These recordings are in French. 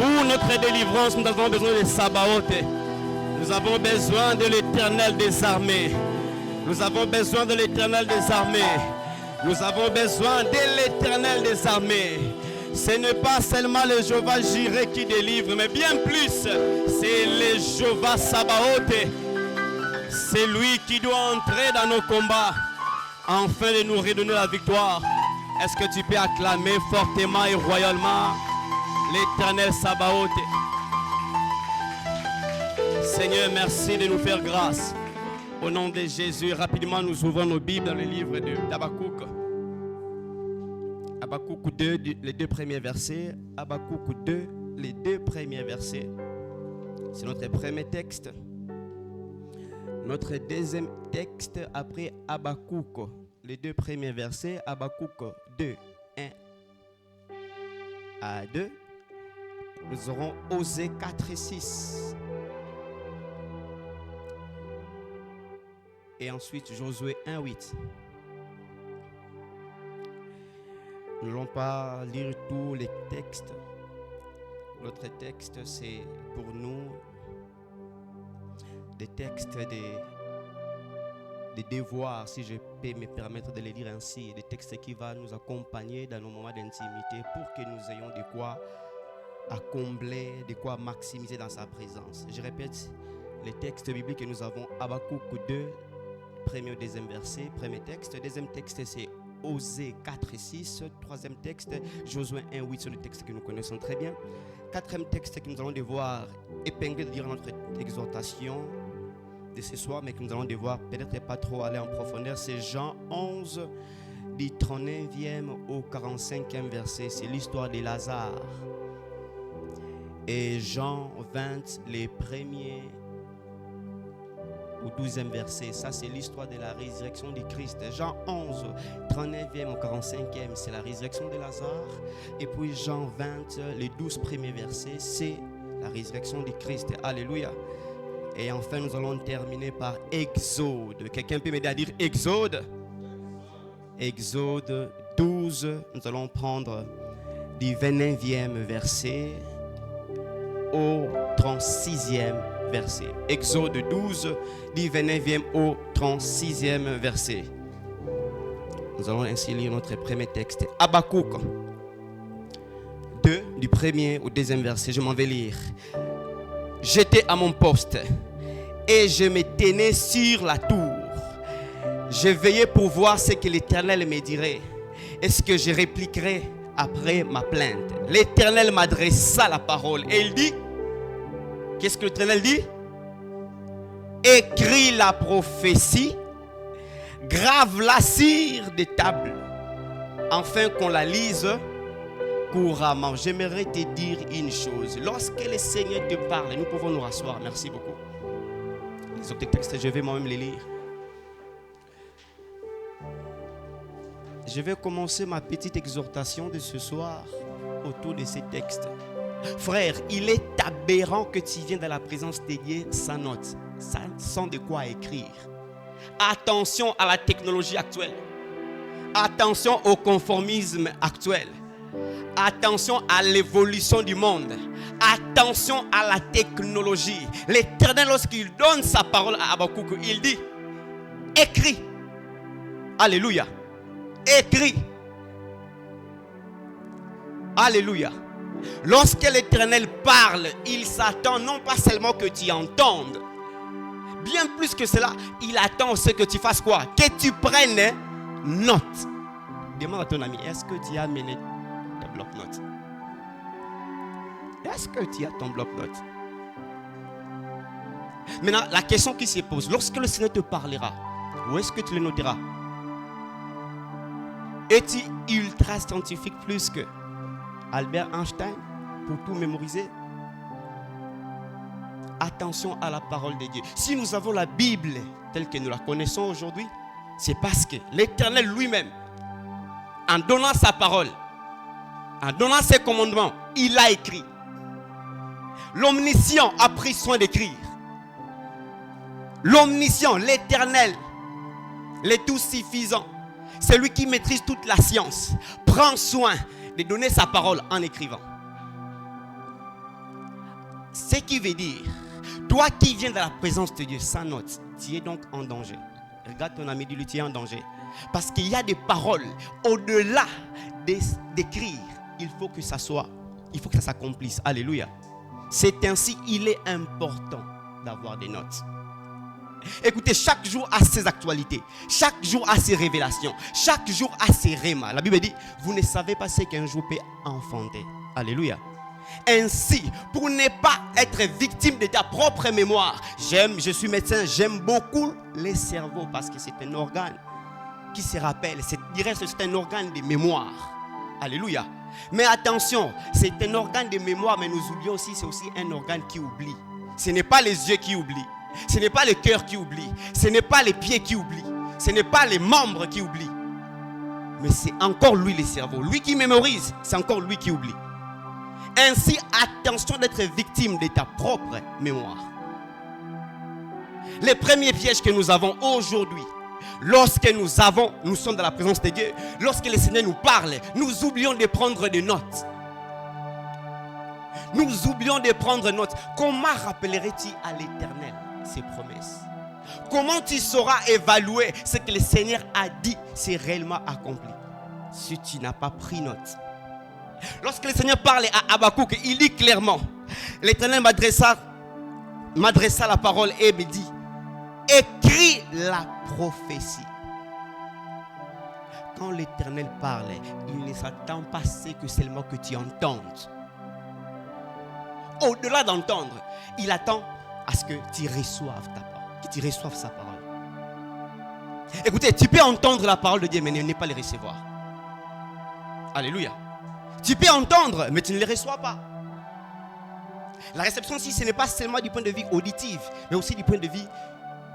Pour notre délivrance, nous avons besoin de Sabaoth. Nous avons besoin de l'Éternel des armées. Nous avons besoin de l'Éternel des armées. Nous avons besoin de l'Éternel des armées. Ce n'est pas seulement le Jéhovah Jireh qui délivre, mais bien plus, c'est le Jéhovah Sabaoth. C'est lui qui doit entrer dans nos combats, afin de nous redonner la victoire. Est-ce que tu peux acclamer fortement et royalement l'Éternel Sabaoth? Seigneur, merci de nous faire grâce. Au nom de Jésus, rapidement nous ouvrons nos Bibles dans le livre d'Habakkuk. Habakkuk 2, les deux premiers versets. Habakkuk 2, les deux premiers versets. C'est notre premier texte. Notre deuxième texte après Habakkuk, les deux premiers versets. Habakkuk 2, 1 à 2. Nous aurons Osée 4 et 6. Et ensuite Josué 1, 8. Nous n'allons pas lire tous les textes. Notre texte, c'est pour nous des textes, des devoirs, si je peux me permettre de les lire ainsi, des textes qui vont nous accompagner dans nos moments d'intimité pour que nous ayons de quoi à combler, de quoi maximiser dans sa présence. Je répète, les textes bibliques que nous avons, Habakkuk 2, premier au deuxième verset, premier texte. Deuxième texte, c'est Osée 4 et 6. Troisième texte, Josué 1, 8, c'est le texte que nous connaissons très bien. Quatrième texte que nous allons devoir épingler de lire notre exhortation de ce soir, mais que nous allons devoir peut-être pas trop aller en profondeur, c'est Jean 11, du 39e au 45e verset. C'est l'histoire de Lazare. Et Jean 20, les premiers au 12e verset, ça c'est l'histoire de la résurrection de Christ. Jean 11, 39e au 45e, c'est la résurrection de Lazare. Et puis Jean 20, les 12 premiers versets, c'est la résurrection de Christ. Alléluia. Et enfin, nous allons terminer par Exode. Quelqu'un peut m'aider à dire Exode? Exode 12, nous allons prendre du 29e verset au 36e verset. Exode 12, du 29e au 36e verset. Nous allons ainsi lire notre premier texte. Habakkuk 2, du premier au deuxième verset. Je m'en vais lire. J'étais à mon poste et je me tenais sur la tour. Je veillais pour voir ce que l'Éternel me dirait. Est-ce que je répliquerai après ma plainte? L'Éternel m'adressa la parole et il dit, qu'est-ce que l'Éternel dit? Écris la prophétie, grave-la sur des tables, afin qu'on la lise couramment. J'aimerais te dire une chose. Lorsque le Seigneur te parle, nous pouvons nous rasseoir. Merci beaucoup. Les autres textes, je vais moi-même les lire. Je vais commencer ma petite exhortation de ce soir autour de ces textes. Frère, il est aberrant que tu viennes dans la présence de Dieu sans note, sans de quoi écrire. Attention à la technologie actuelle. Attention au conformisme actuel. Attention à l'évolution du monde. Attention à la technologie. L'Éternel, lorsqu'il donne sa parole à Habakkuk, il dit, écris. Alléluia. Écris. Alléluia. Lorsque l'Éternel parle, il s'attend non pas seulement que tu entendes. Bien plus que cela, il attend ce que tu fasses quoi? Que tu prennes note. Demande à ton ami, est-ce que tu as amené ta bloc-notes? Est-ce que tu as ton bloc-notes? Maintenant, la question qui se pose, lorsque le Seigneur te parlera, où est-ce que tu le noteras? Es-tu ultra scientifique plus que Albert Einstein pour tout mémoriser? Attention à la parole de Dieu. Si nous avons la Bible telle que nous la connaissons aujourd'hui, c'est parce que l'Éternel lui-même, en donnant sa parole, en donnant ses commandements, il a écrit. L'omniscient a pris soin d'écrire. L'omniscient, l'Éternel, le tout-suffisant, celui qui maîtrise toute la science, prend soin de donner sa parole en écrivant. Ce qui veut dire, toi qui viens de la présence de Dieu sans note, tu es donc en danger. Regarde ton ami, dis-lui, tu es en danger. Parce qu'il y a des paroles, au-delà d'écrire, il faut que ça s'accomplisse. Alléluia. C'est ainsi, il est important d'avoir des notes. Écoutez, chaque jour a ses actualités, chaque jour a ses révélations, chaque jour a ses rémas. La Bible dit, vous ne savez pas ce qu'un jour peut enfanter. Alléluia. Ainsi, pour ne pas être victime de ta propre mémoire, je suis médecin, j'aime beaucoup les cerveaux parce que c'est un organe qui se rappelle, c'est un organe de mémoire. Alléluia. Mais attention, c'est un organe de mémoire, mais nous oublions aussi, c'est aussi un organe qui oublie. Ce n'est pas les yeux qui oublient, ce n'est pas le cœur qui oublie, ce n'est pas les pieds qui oublient, ce n'est pas les membres qui oublient, mais c'est encore lui le cerveau. Lui qui mémorise, c'est encore lui qui oublie. Ainsi, attention d'être victime de ta propre mémoire. Les premiers pièges que nous avons aujourd'hui, lorsque nous sommes dans la présence de Dieu, lorsque le Seigneur nous parle, nous oublions de prendre des notes. Nous oublions de prendre note. Comment rappellerais-tu à l'Éternel ses promesses? Comment tu sauras évaluer ce que le Seigneur a dit, c'est réellement accompli, si tu n'as pas pris note? Lorsque le Seigneur parle à Habakkuk, il dit clairement, l'Éternel m'adressa la parole et me dit, écris la prophétie. Quand l'Éternel parle, il ne s'attend pas à ce que seulement que tu entendes. Au-delà d'entendre, il attend à ce que tu reçoives ta parole, que tu reçoives sa parole. Écoutez, tu peux entendre la parole de Dieu, mais ne pas les recevoir. Alléluia. Tu peux entendre, mais tu ne les reçois pas. La réception ici, ce n'est pas seulement du point de vue auditif, mais aussi du point de vue,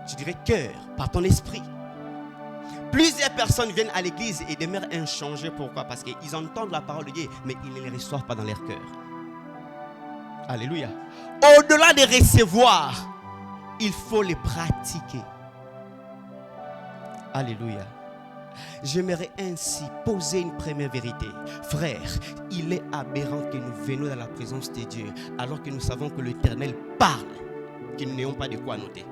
je dirais, cœur, par ton esprit. Plusieurs personnes viennent à l'église et demeurent inchangées. Pourquoi? Parce qu'ils entendent la parole de Dieu, mais ils ne les reçoivent pas dans leur cœur. Alléluia. Au-delà de recevoir, il faut les pratiquer. Alléluia. J'aimerais ainsi poser une première vérité. Frère, il est aberrant que nous venions dans la présence de Dieu alors que nous savons que l'Éternel parle, que nous n'ayons pas de quoi noter.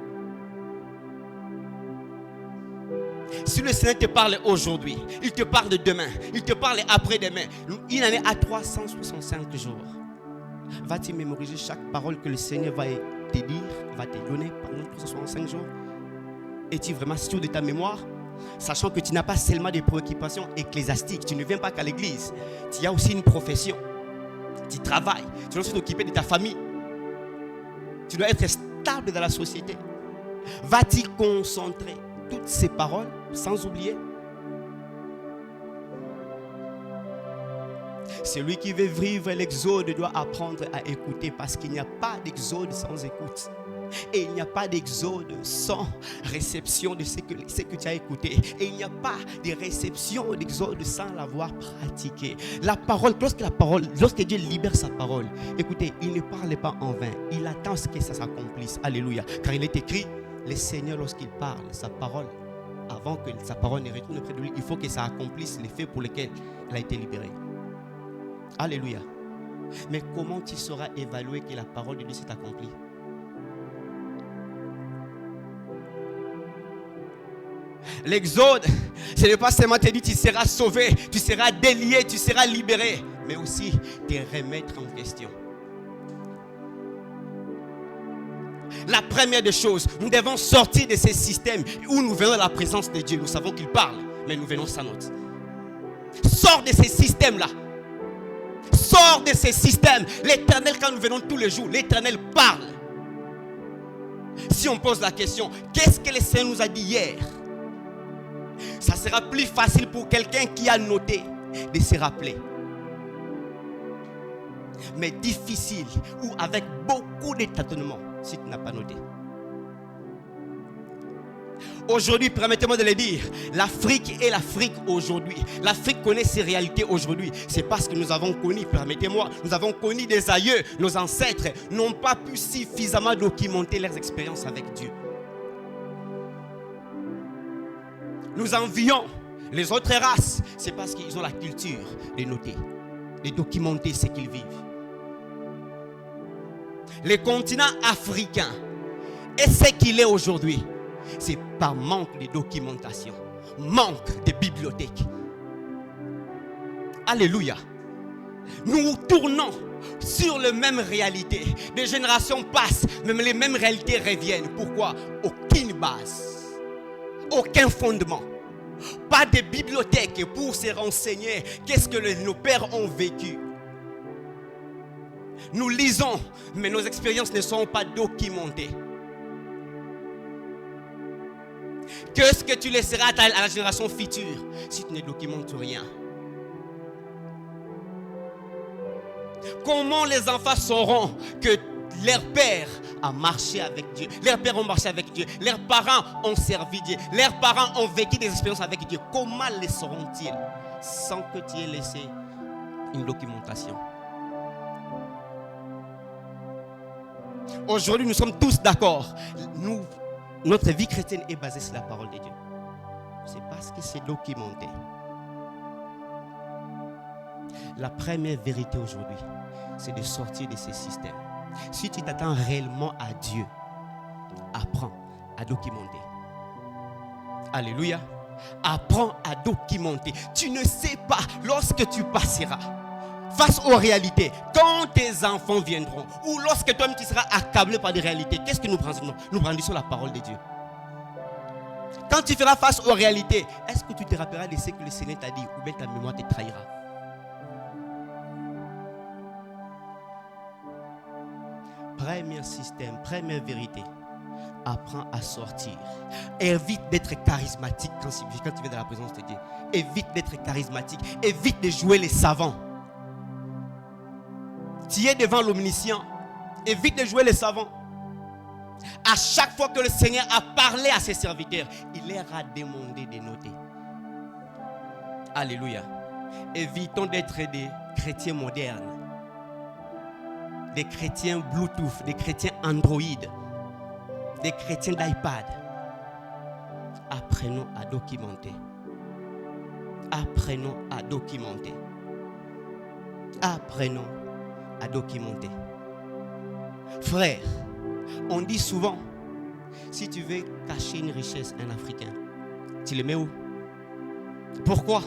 Si le Seigneur te parle aujourd'hui, il te parle de demain, il te parle après-demain, il en est à 365 jours. Vas-tu mémoriser chaque parole que le Seigneur va te dire, va te donner pendant 365 jours? Es-tu vraiment sûr de ta mémoire? Sachant que tu n'as pas seulement des préoccupations ecclésiastiques, tu ne viens pas qu'à l'église, tu as aussi une profession, tu travailles, tu dois aussi t'occuper de ta famille, tu dois être stable dans la société. Vas-tu concentrer toutes ces paroles sans oublier? Celui qui veut vivre l'exode doit apprendre à écouter, parce qu'il n'y a pas d'exode sans écoute. Et il n'y a pas d'exode sans réception de ce que tu as écouté. Et il n'y a pas de réception d'exode sans l'avoir pratiqué. La parole, lorsque Dieu libère sa parole, écoutez, il ne parle pas en vain. Il attend ce que ça s'accomplisse. Alléluia. Car il est écrit, le Seigneur, lorsqu'il parle, sa parole, avant que sa parole ne retourne près de lui, il faut que ça accomplisse l'effet pour lequel elle a été libérée. Alléluia. Mais comment tu sauras évaluer que la parole de Dieu s'est accomplie? L'exode, ce n'est pas seulement te dire tu seras sauvé, tu seras délié, tu seras libéré, mais aussi te remettre en question. La première des choses, nous devons sortir de ces systèmes où nous venons à la présence de Dieu. Nous savons qu'il parle, mais nous venons sans note. Sors de ces systèmes-là. Sors de ces systèmes. L'Éternel, quand nous venons tous les jours, l'Éternel parle. Si on pose la question, qu'est-ce que le Seigneur nous a dit hier? Ça sera plus facile pour quelqu'un qui a noté de se rappeler. Mais difficile ou avec beaucoup de tâtonnements si tu n'as pas noté. Aujourd'hui, permettez-moi de le dire, l'Afrique est l'Afrique aujourd'hui. L'Afrique connaît ses réalités aujourd'hui. C'est parce que nous avons connu, permettez-moi, nous avons connu des aïeux, nos ancêtres n'ont pas pu suffisamment documenter leurs expériences avec Dieu. Nous envions les autres races, c'est parce qu'ils ont la culture de noter, de documenter ce qu'ils vivent. le continent africain est ce qu'il est aujourd'hui, c'est par manque de documentation, manque de bibliothèques. Alléluia. Nous tournons sur les mêmes réalités. Des générations passent, même les mêmes réalités reviennent. Pourquoi? Aucune base, aucun fondement, pas de bibliothèque pour se renseigner. Qu'est-ce que nos pères ont vécu? Nous lisons, mais nos expériences ne sont pas documentées. Qu'est-ce que tu laisseras à la génération future si tu ne documentes rien? Comment les enfants sauront que leur père a marché avec Dieu? Leurs pères ont marché avec Dieu. Leurs parents ont servi Dieu. Leurs parents ont vécu des expériences avec Dieu. Comment les sauront-ils sans que tu aies laissé une documentation? Aujourd'hui, nous sommes tous d'accord. Notre vie chrétienne est basée sur la parole de Dieu. C'est parce que c'est documenté. La première vérité aujourd'hui, c'est de sortir de ces systèmes. Si tu t'attends réellement à Dieu, apprends à documenter. Alléluia. Apprends à documenter. Tu ne sais pas lorsque tu passeras face aux réalités, quand tes enfants viendront, ou lorsque toi-même tu seras accablé par des réalités, qu'est-ce que nous prenons? Nous brandissons la parole de Dieu. Quand tu feras face aux réalités, est-ce que tu te rappelleras de ce que le Seigneur t'a dit, ou bien ta mémoire te trahira? Premier système, première vérité, apprends à sortir. Évite d'être charismatique quand tu viens dans la présence de Dieu. Évite d'être charismatique. Évite de jouer les savants. Tu es devant l'omniscient. Évite de jouer les savants. À chaque fois que le Seigneur a parlé à ses serviteurs, il leur a demandé de noter. Alléluia. Évitons d'être des chrétiens modernes, des chrétiens Bluetooth, des chrétiens Android, des chrétiens d'iPad. Apprenons à documenter. Apprenons à documenter. Apprenons à documenter. Frère, on dit souvent, si tu veux cacher une richesse, un Africain, tu le mets où? Pourquoi?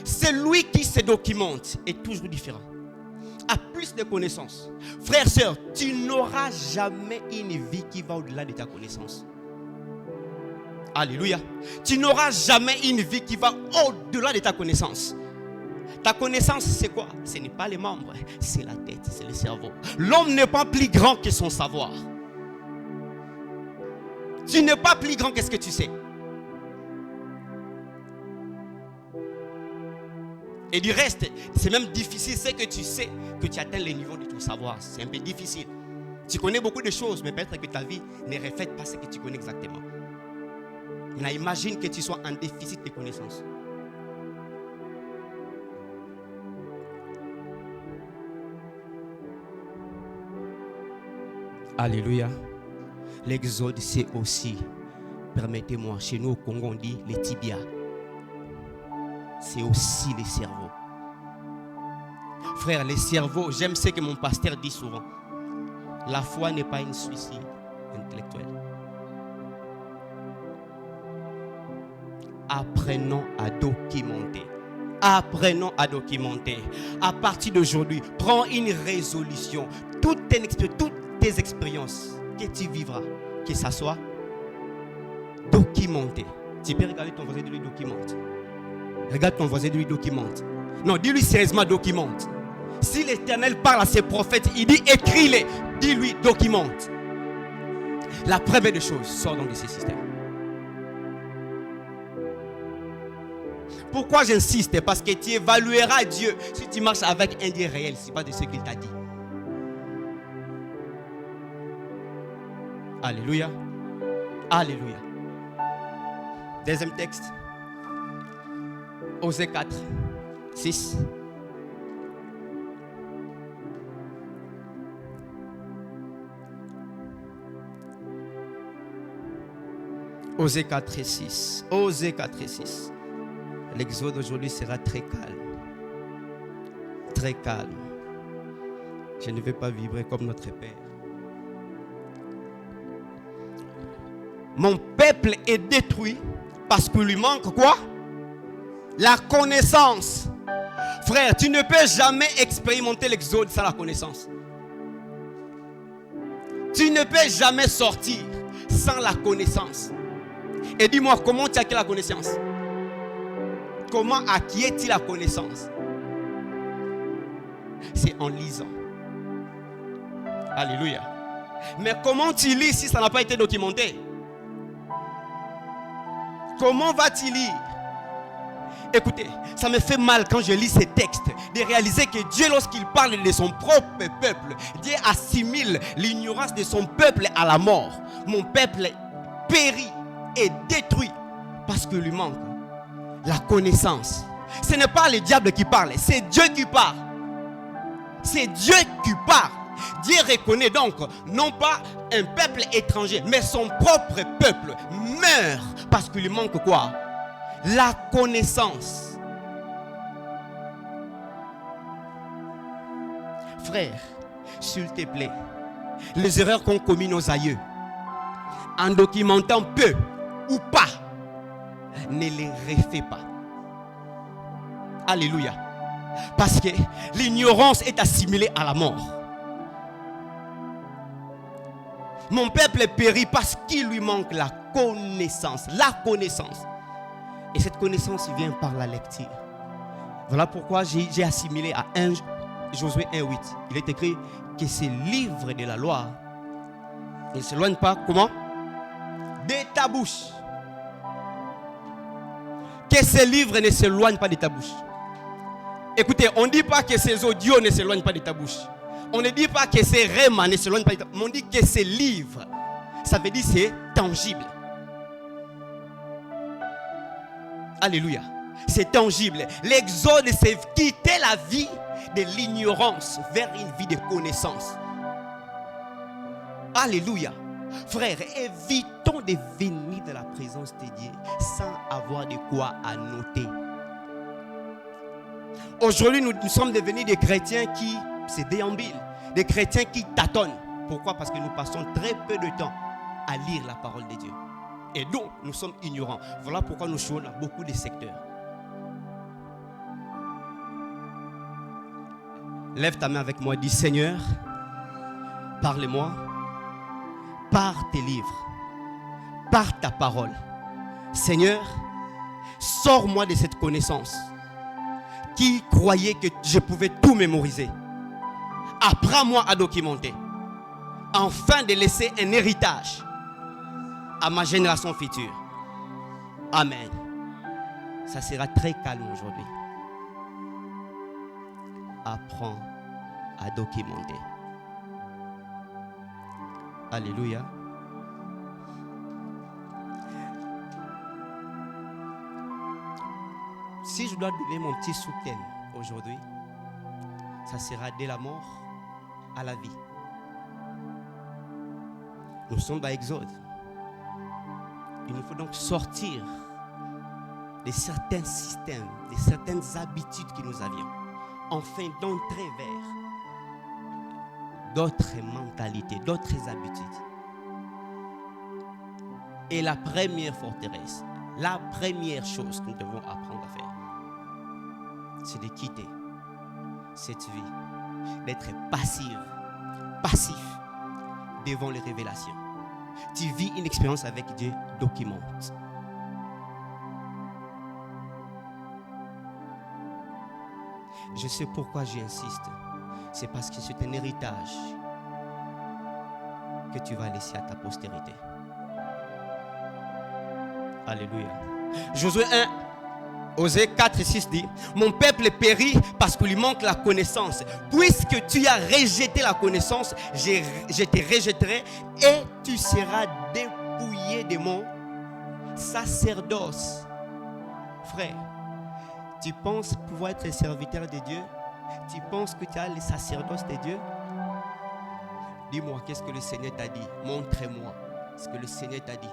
Celui qui se documente est toujours différent, a plus de connaissances. Frère, sœur, tu n'auras jamais une vie qui va au-delà de ta connaissance. Alléluia. Tu n'auras jamais une vie qui va au-delà de ta connaissance. Ta connaissance, c'est quoi? Ce n'est pas les membres, c'est la tête, c'est le cerveau. L'homme n'est pas plus grand que son savoir. Tu n'es pas plus grand que ce que tu sais. Et du reste, c'est même difficile, c'est que tu sais que tu atteins le niveau de ton savoir. C'est un peu difficile. Tu connais beaucoup de choses, mais peut-être que ta vie ne reflète pas ce que tu connais exactement. Maintenant, imagine que tu sois en déficit de connaissances. Alléluia. L'exode, c'est aussi, permettez-moi, chez nous au Congo, on dit les tibias. C'est aussi les cerveaux. Frère, les cerveaux, j'aime ce que mon pasteur dit souvent. La foi n'est pas une suicide intellectuel. Apprenons à documenter. Apprenons à documenter. À partir d'aujourd'hui, prends une résolution. Toutes tes expériences que tu vivras, que ça soit documenté. Tu peux regarder ton voisin et lui documente. Regarde ton voisin et lui documente. Non, dis-lui sérieusement documente. Si l'Éternel parle à ses prophètes, il dit écris-les. Dis-lui documente. La première des choses, sors donc de ces systèmes. Pourquoi j'insiste? Parce que tu évalueras Dieu si tu marches avec un Dieu réel, ce n'est pas de ce qu'il t'a dit. Alléluia. Alléluia. Deuxième texte. Osée 4, 6. Osée 4 et 6. Osée 4 et 6. L'exode aujourd'hui sera très calme. Très calme. Je ne vais pas vibrer comme notre Père. Mon peuple est détruit parce qu'il lui manque quoi? La connaissance. Frère, tu ne peux jamais expérimenter l'exode sans la connaissance. Tu ne peux jamais sortir sans la connaissance. Et dis-moi, comment tu acquiers la connaissance? Comment acquiers-tu la connaissance? C'est en lisant. Alléluia. Mais comment tu lis si ça n'a pas été documenté? Comment vas-tu lire? Écoutez, ça me fait mal quand je lis ces textes de réaliser que Dieu, lorsqu'il parle de son propre peuple, Dieu assimile l'ignorance de son peuple à la mort. Mon peuple périt et détruit parce qu'il lui manque la connaissance. Ce n'est pas le diable qui parle, c'est Dieu qui parle. C'est Dieu qui parle. Dieu reconnaît donc non pas un peuple étranger, mais son propre peuple meurt parce qu'il lui manque quoi? La connaissance. Frère, s'il te plaît, les erreurs qu'ont commis nos aïeux, en documentant peu ou pas, ne les refais pas. Alléluia. Parce que l'ignorance est assimilée à la mort. Mon peuple périt parce qu'il lui manque la connaissance. La connaissance. Et cette connaissance vient par la lecture. Voilà pourquoi j'ai assimilé à Josué 1,8. Il est écrit que ce livre de la loi ne s'éloigne pas, comment? De ta bouche. Que ce livre ne s'éloigne pas de ta bouche. Écoutez, on ne dit pas que ces audios ne s'éloignent pas de ta bouche. On ne dit pas que ces rémas ne s'éloignent pas de ta bouche. On dit que ces livres, ça veut dire c'est tangible. Alléluia. C'est tangible. L'exode, c'est quitter la vie de l'ignorance vers une vie de connaissance. Alléluia. Frères, évitons de venir de la présence de Dieu sans avoir de quoi à noter. Aujourd'hui, nous sommes devenus des chrétiens qui se déambulent, des chrétiens qui tâtonnent. Pourquoi? Parce que nous passons très peu de temps à lire la parole de Dieu. Et donc, nous sommes ignorants. Voilà pourquoi nous jouons dans beaucoup de secteurs. Lève ta main avec moi, dis Seigneur, parle-moi par tes livres, par ta parole. Seigneur, sors-moi de cette connaissance qui croyait que je pouvais tout mémoriser. Apprends-moi à documenter, afin de laisser un héritage à ma génération future. Amen. Ça sera très calme aujourd'hui. Apprends à documenter. Alléluia. Si je dois donner mon petit sous-thème aujourd'hui, ça sera de la mort à la vie. Nous sommes dans Exode. Il nous faut donc sortir de certains systèmes, de certaines habitudes que nous avions, afin d'entrer vers d'autres mentalités, d'autres habitudes. Et la première forteresse, la première chose que nous devons apprendre à faire, c'est de quitter cette vie, d'être passif devant les révélations. Tu vis une expérience avec Dieu, documente. Je sais pourquoi j'insiste. C'est parce que c'est un héritage que tu vas laisser à ta postérité. Alléluia. Josué 1, Osée 4 et 6 dit: mon peuple périt parce qu'il lui manque la connaissance. Puisque tu as rejeté la connaissance, je te rejetterai et tu seras dépouillé de mon sacerdoce. Frère, tu penses pouvoir être serviteur de Dieu? Tu penses que tu as le sacerdoce de Dieu? Dis-moi, qu'est-ce que le Seigneur t'a dit? Montre-moi ce que le Seigneur t'a dit.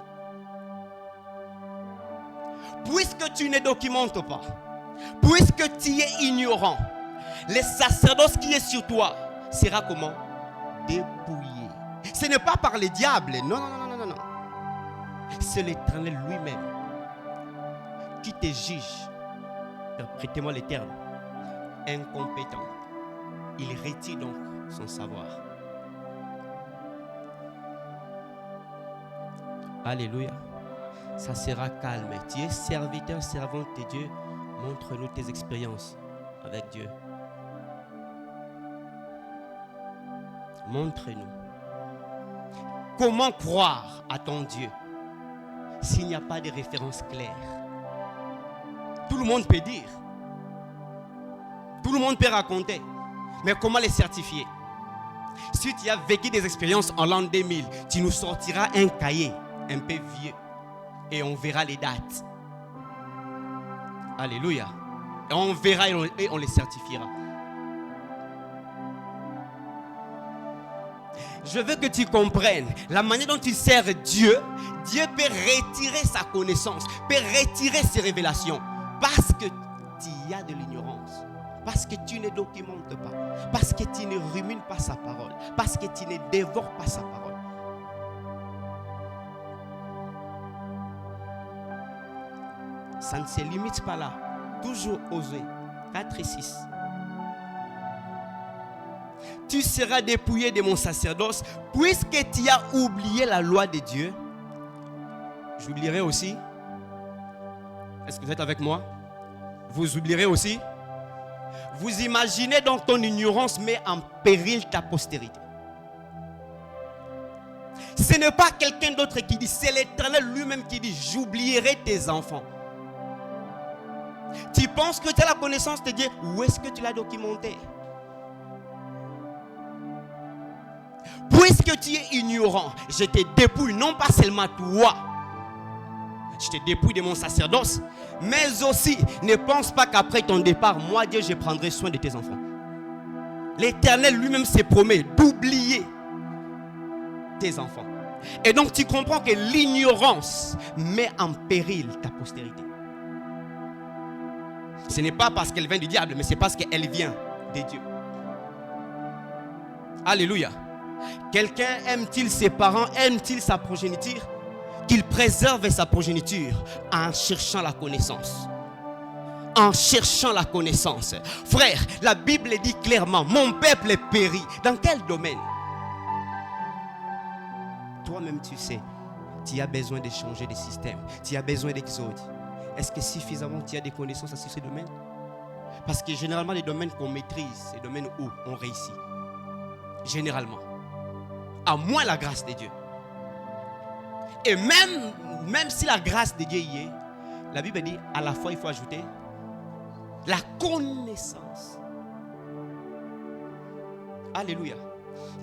Puisque tu ne documentes pas, puisque tu es ignorant, le sacerdoce qui est sur toi, sera comment? Dépouillé. Ce n'est pas par les diables. Non. C'est l'Éternel lui-même qui te juge. Prêtez-moi les termes. Incompétent. Il retire donc son savoir. Alléluia. Ça sera calme. Tu es serviteur, servante de Dieu. Montre-nous tes expériences avec Dieu. Montre-nous. Comment croire à ton Dieu s'il n'y a pas de référence claire? Tout le monde peut dire. Tout le monde peut raconter. Mais comment les certifier? Si tu as vécu des expériences en l'an 2000, tu nous sortiras un cahier un peu vieux et on verra les dates. Alléluia. Et on verra et on les certifiera. Je veux que tu comprennes la manière dont tu sers Dieu. Dieu peut retirer sa connaissance, peut retirer ses révélations parce que tu y as de l'ignorance, parce que tu ne documentes pas, parce que tu ne rumines pas sa parole, parce que tu ne dévores pas sa parole. Ça ne se limite pas là. Toujours oser. 4 et 6. Tu seras dépouillé de mon sacerdoce puisque tu as oublié la loi de Dieu. J'oublierai aussi. Est-ce que vous êtes avec moi? Vous oublierez aussi. Vous imaginez donc ton ignorance met en péril ta postérité. Ce n'est pas quelqu'un d'autre qui dit, c'est l'Éternel lui-même qui dit, j'oublierai tes enfants. Tu penses que tu as la connaissance de Dieu, où est-ce que tu l'as documenté? Puisque tu es ignorant, je te dépouille, non pas seulement toi, je te dépouille de mon sacerdoce, mais aussi ne pense pas qu'après ton départ, moi Dieu, je prendrai soin de tes enfants. L'Éternel lui-même se promet d'oublier tes enfants. Et donc tu comprends que l'ignorance met en péril ta postérité. Ce n'est pas parce qu'elle vient du diable, mais c'est parce qu'elle vient de Dieu. Alléluia. Quelqu'un aime-t-il ses parents, aime-t-il sa progéniture? Qu'il préserve sa progéniture en cherchant la connaissance. En cherchant la connaissance. Frère, la Bible dit clairement, mon peuple périt. Dans quel domaine? Toi-même tu sais, tu as besoin de changer de système. Tu as besoin d'exode. Est-ce que suffisamment tu as des connaissances sur ces domaines? Parce que généralement les domaines qu'on maîtrise, c'est les domaines où on réussit. Généralement. À moins la grâce de Dieu. Et même si la grâce de Dieu y est, la Bible dit à la fois il faut ajouter la connaissance. Alléluia.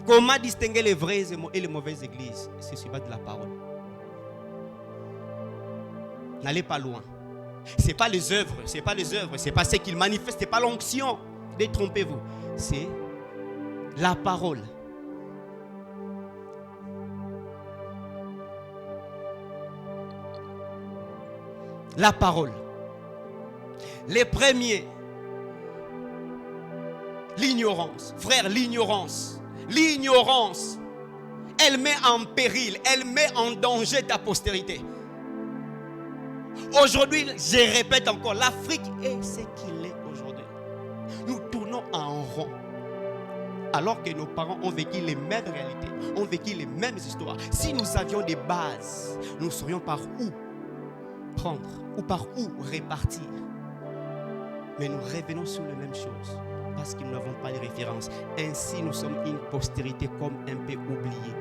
Comment distinguer les vraies et les mauvaises églises? C'est sur base de la parole. N'allez pas loin. C'est pas les œuvres, c'est pas ce qu'ils manifestent, c'est pas l'onction. Détrompez-vous. C'est la parole. La parole. Les premiers. L'ignorance. Frère, l'ignorance. L'ignorance. Elle met en péril, elle met en danger ta postérité. Aujourd'hui, je répète encore, l'Afrique est ce qu'il est aujourd'hui. Nous tournons en rond. Alors que nos parents ont vécu les mêmes réalités, ont vécu les mêmes histoires. Si nous avions des bases, nous saurions par où prendre ou par où répartir. Mais nous revenons sur les mêmes choses parce que nous n'avons pas les références. Ainsi, nous sommes une postérité comme un peu oubliée.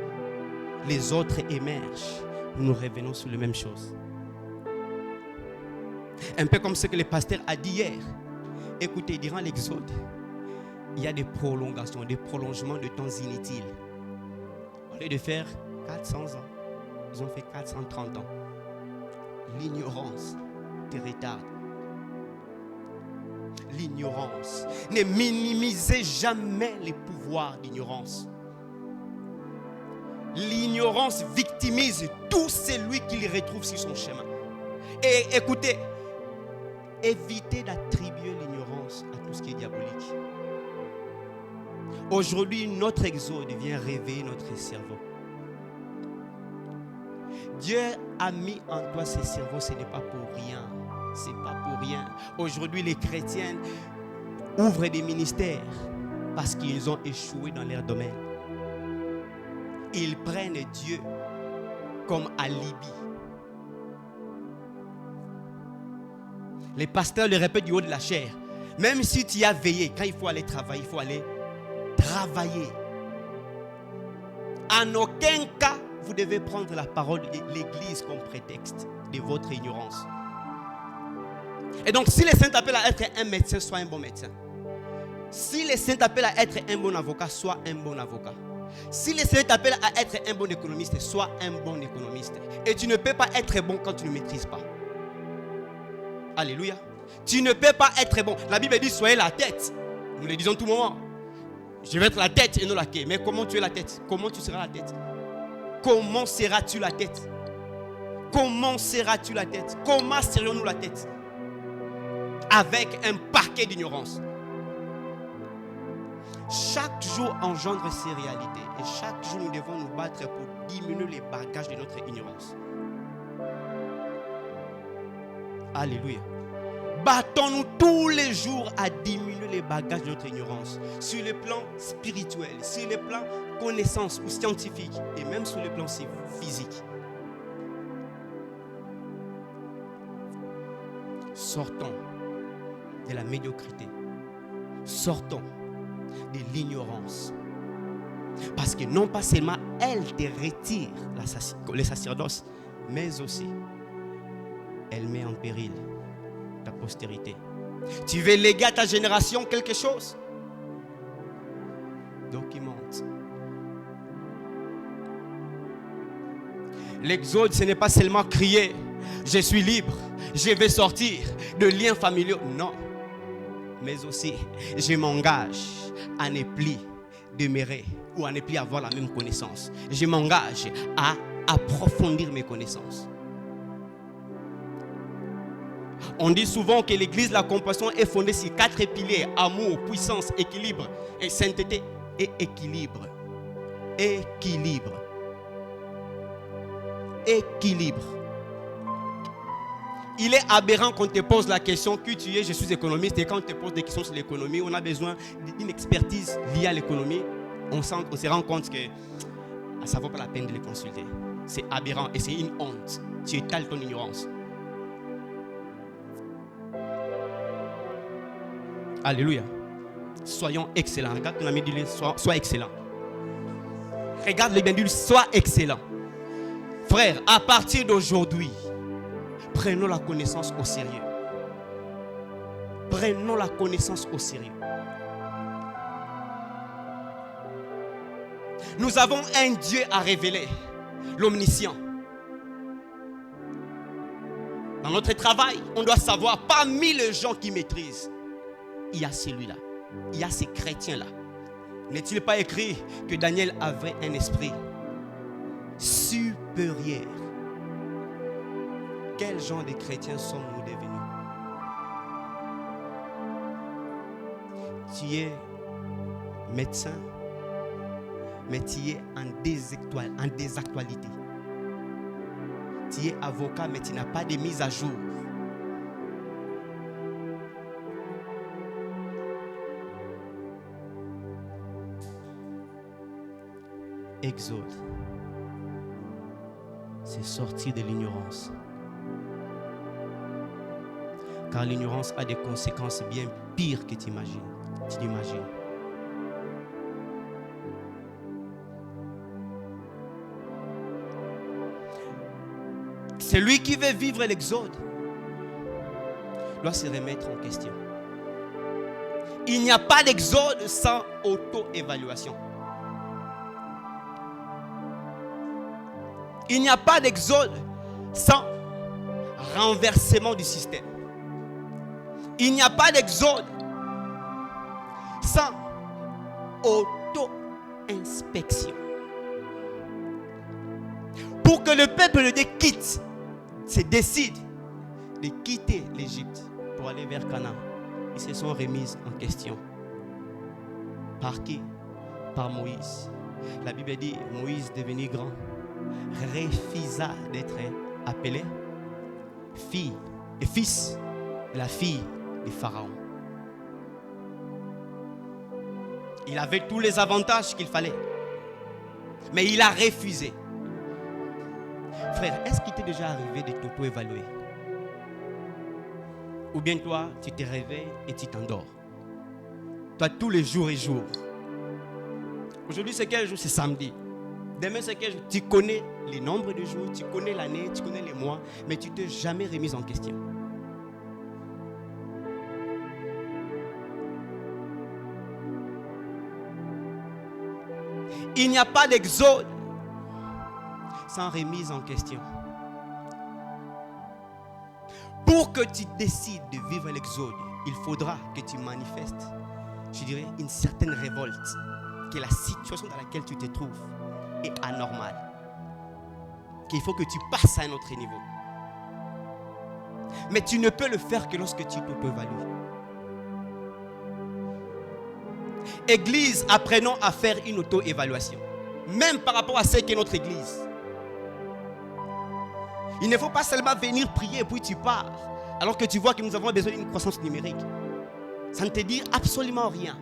Les autres émergent. Nous revenons sur les mêmes choses. Un peu comme ce que le pasteur a dit hier. Écoutez, durant l'Exode, il y a des prolongations, des prolongements de temps inutiles. Au lieu de faire 400 ans, ils ont fait 430 ans. L'ignorance te retarde. L'ignorance. Ne minimisez jamais les pouvoirs d'ignorance. L'ignorance victimise tout celui qui le retrouve sur son chemin. Et écoutez, évitez d'attribuer l'ignorance à tout ce qui est diabolique. Aujourd'hui, notre exode vient réveiller notre cerveau. Dieu a mis en toi ce cerveau, ce n'est pas pour rien. C'est pas pour rien. Aujourd'hui, les chrétiens ouvrent des ministères parce qu'ils ont échoué dans leur domaine. Ils prennent Dieu comme alibi. Les pasteurs le répètent du haut de la chair. Même si tu y as veillé, quand il faut aller travailler, il faut aller travailler. En aucun cas, vous devez prendre la parole de l'Église comme prétexte de votre ignorance. Et donc, si les saints t'appellent à être un médecin, sois un bon médecin. Si les saints t'appellent à être un bon avocat, sois un bon avocat. Si les saints t'appellent à être un bon économiste, sois un bon économiste. Et tu ne peux pas être bon quand tu ne maîtrises pas. Alléluia. Tu ne peux pas être bon. La Bible dit soyez la tête. Nous le disons tout le moment. Je vais être la tête et non la queue. Mais comment tu es la tête? Comment tu seras la tête? Comment seras-tu la tête? Comment seras-tu la tête? Comment serions-nous la tête? Avec un paquet d'ignorance. Chaque jour engendre ses réalités. Et chaque jour nous devons nous battre pour diminuer les bagages de notre ignorance. Alléluia. Battons-nous tous les jours à diminuer les bagages de notre ignorance. Sur le plan spirituel, sur le plan connaissance ou scientifique, et même sur le plan physique. Sortons de la médiocrité. Sortons de l'ignorance. Parce que non pas seulement elle te retire le sacerdoce, mais aussi elle met en péril ta postérité. Tu veux léguer à ta génération quelque chose? Documente. L'exode, ce n'est pas seulement crier je suis libre, je vais sortir de liens familiaux. Non. Mais aussi, je m'engage à ne plus demeurer ou à ne plus avoir la même connaissance. Je m'engage à approfondir mes connaissances. On dit souvent que l'église de la compassion est fondée sur 4 piliers: amour, puissance, équilibre et sainteté. Et équilibre. Équilibre. Équilibre. Il est aberrant qu'on te pose la question qui tu es, je suis économiste, et quand on te pose des questions sur l'économie, on a besoin d'une expertise liée à l'économie. On se rend compte que ça ne vaut pas la peine de les consulter. C'est aberrant et c'est une honte. Tu étales ton ignorance. Alléluia. Soyons excellents. Regarde ton ami, dis-lui, sois excellent. Regarde-le bien, dis-lui, sois excellent. Frère, à partir d'aujourd'hui, prenons la connaissance au sérieux. Prenons la connaissance au sérieux. Nous avons un Dieu à révéler, l'omniscient. Dans notre travail, on doit savoir, parmi les gens qui maîtrisent, il y a celui-là, il y a ces chrétiens-là. N'est-il pas écrit que Daniel avait un esprit supérieur? Quel genre de chrétiens sommes-nous devenus? Tu es médecin, mais tu es en désactualité. Tu es avocat, mais tu n'as pas de mise à jour. Exode, c'est sortir de l'ignorance. Car l'ignorance a des conséquences bien pires que tu imagines. Celui qui veut vivre l'exode doit se remettre en question. Il n'y a pas d'exode sans auto-évaluation. Il n'y a pas d'exode sans renversement du système. Il n'y a pas d'exode sans auto-inspection. Pour que le peuple de quitte, se décide de quitter l'Égypte pour aller vers Canaan, ils se sont remis en question. Par qui? par Moïse. La Bible dit, Moïse devenu grand, refusa d'être appelé fille et fils de la fille de Pharaon. Il avait tous les avantages qu'il fallait, mais il a refusé. Frère, est-ce qu'il t'est déjà arrivé de t'auto-évaluer? Ou bien toi, tu te réveilles et tu t'endors? Toi, tous les jours et jours. Aujourd'hui, c'est quel jour? C'est samedi. Demain, c'est quel jour? Tu connais les nombres de jours, tu connais l'année, tu connais les mois, mais tu ne t'es jamais remis en question. Il n'y a pas d'exode sans remise en question. Pour que tu décides de vivre l'exode, il faudra que tu manifestes, je dirais, une certaine révolte, que la situation dans laquelle tu te trouves est anormale, qu'il faut que tu passes à un autre niveau. Mais tu ne peux le faire que lorsque tu t'auto-évalues. Église, apprenons à faire une auto-évaluation, même par rapport à ce qu'est notre église. Il ne faut pas seulement venir prier et puis tu pars, alors que tu vois que nous avons besoin d'une croissance numérique. Ça ne te dit absolument rien.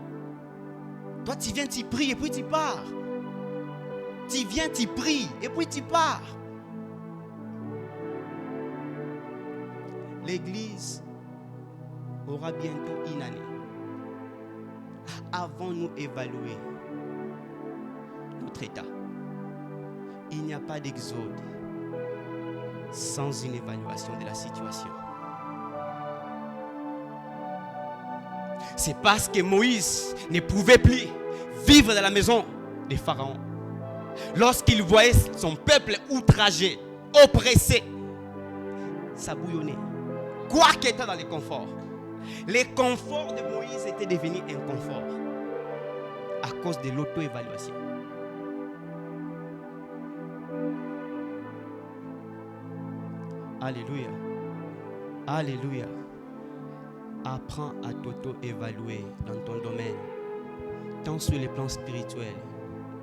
Toi, tu viens, tu pries et puis tu pars. Tu viens, tu pries et puis tu pars. L'église aura bientôt une année. Avons-nous évalué notre état? Il n'y a pas d'exode sans une évaluation de la situation. C'est parce que Moïse ne pouvait plus vivre dans la maison de Pharaon. Lorsqu'il voyait son peuple outragé, oppressé, ça bouillonnait. Quoi qu'il était dans les conforts. Les conforts de Moïse étaient devenus inconforts à cause de l'auto-évaluation. Alléluia. Alléluia. Apprends à t'auto-évaluer dans ton domaine, tant sur les plans spirituels,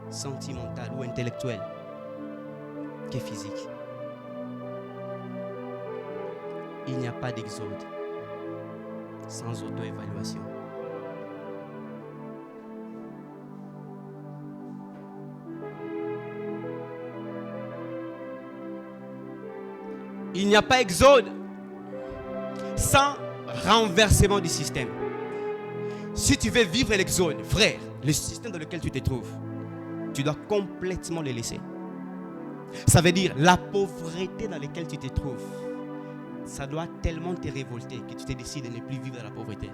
sentimental ou intellectuel que physique. Il n'y a pas d'exode sans auto-évaluation. Il n'y a pas d'exode sans renversement du système. Si tu veux vivre l'exode, frère, le système dans lequel tu te trouves, tu dois complètement le laisser. Ça veut dire la pauvreté dans laquelle tu te trouves. Ça doit tellement te révolter que tu te décides de ne plus vivre dans la pauvreté.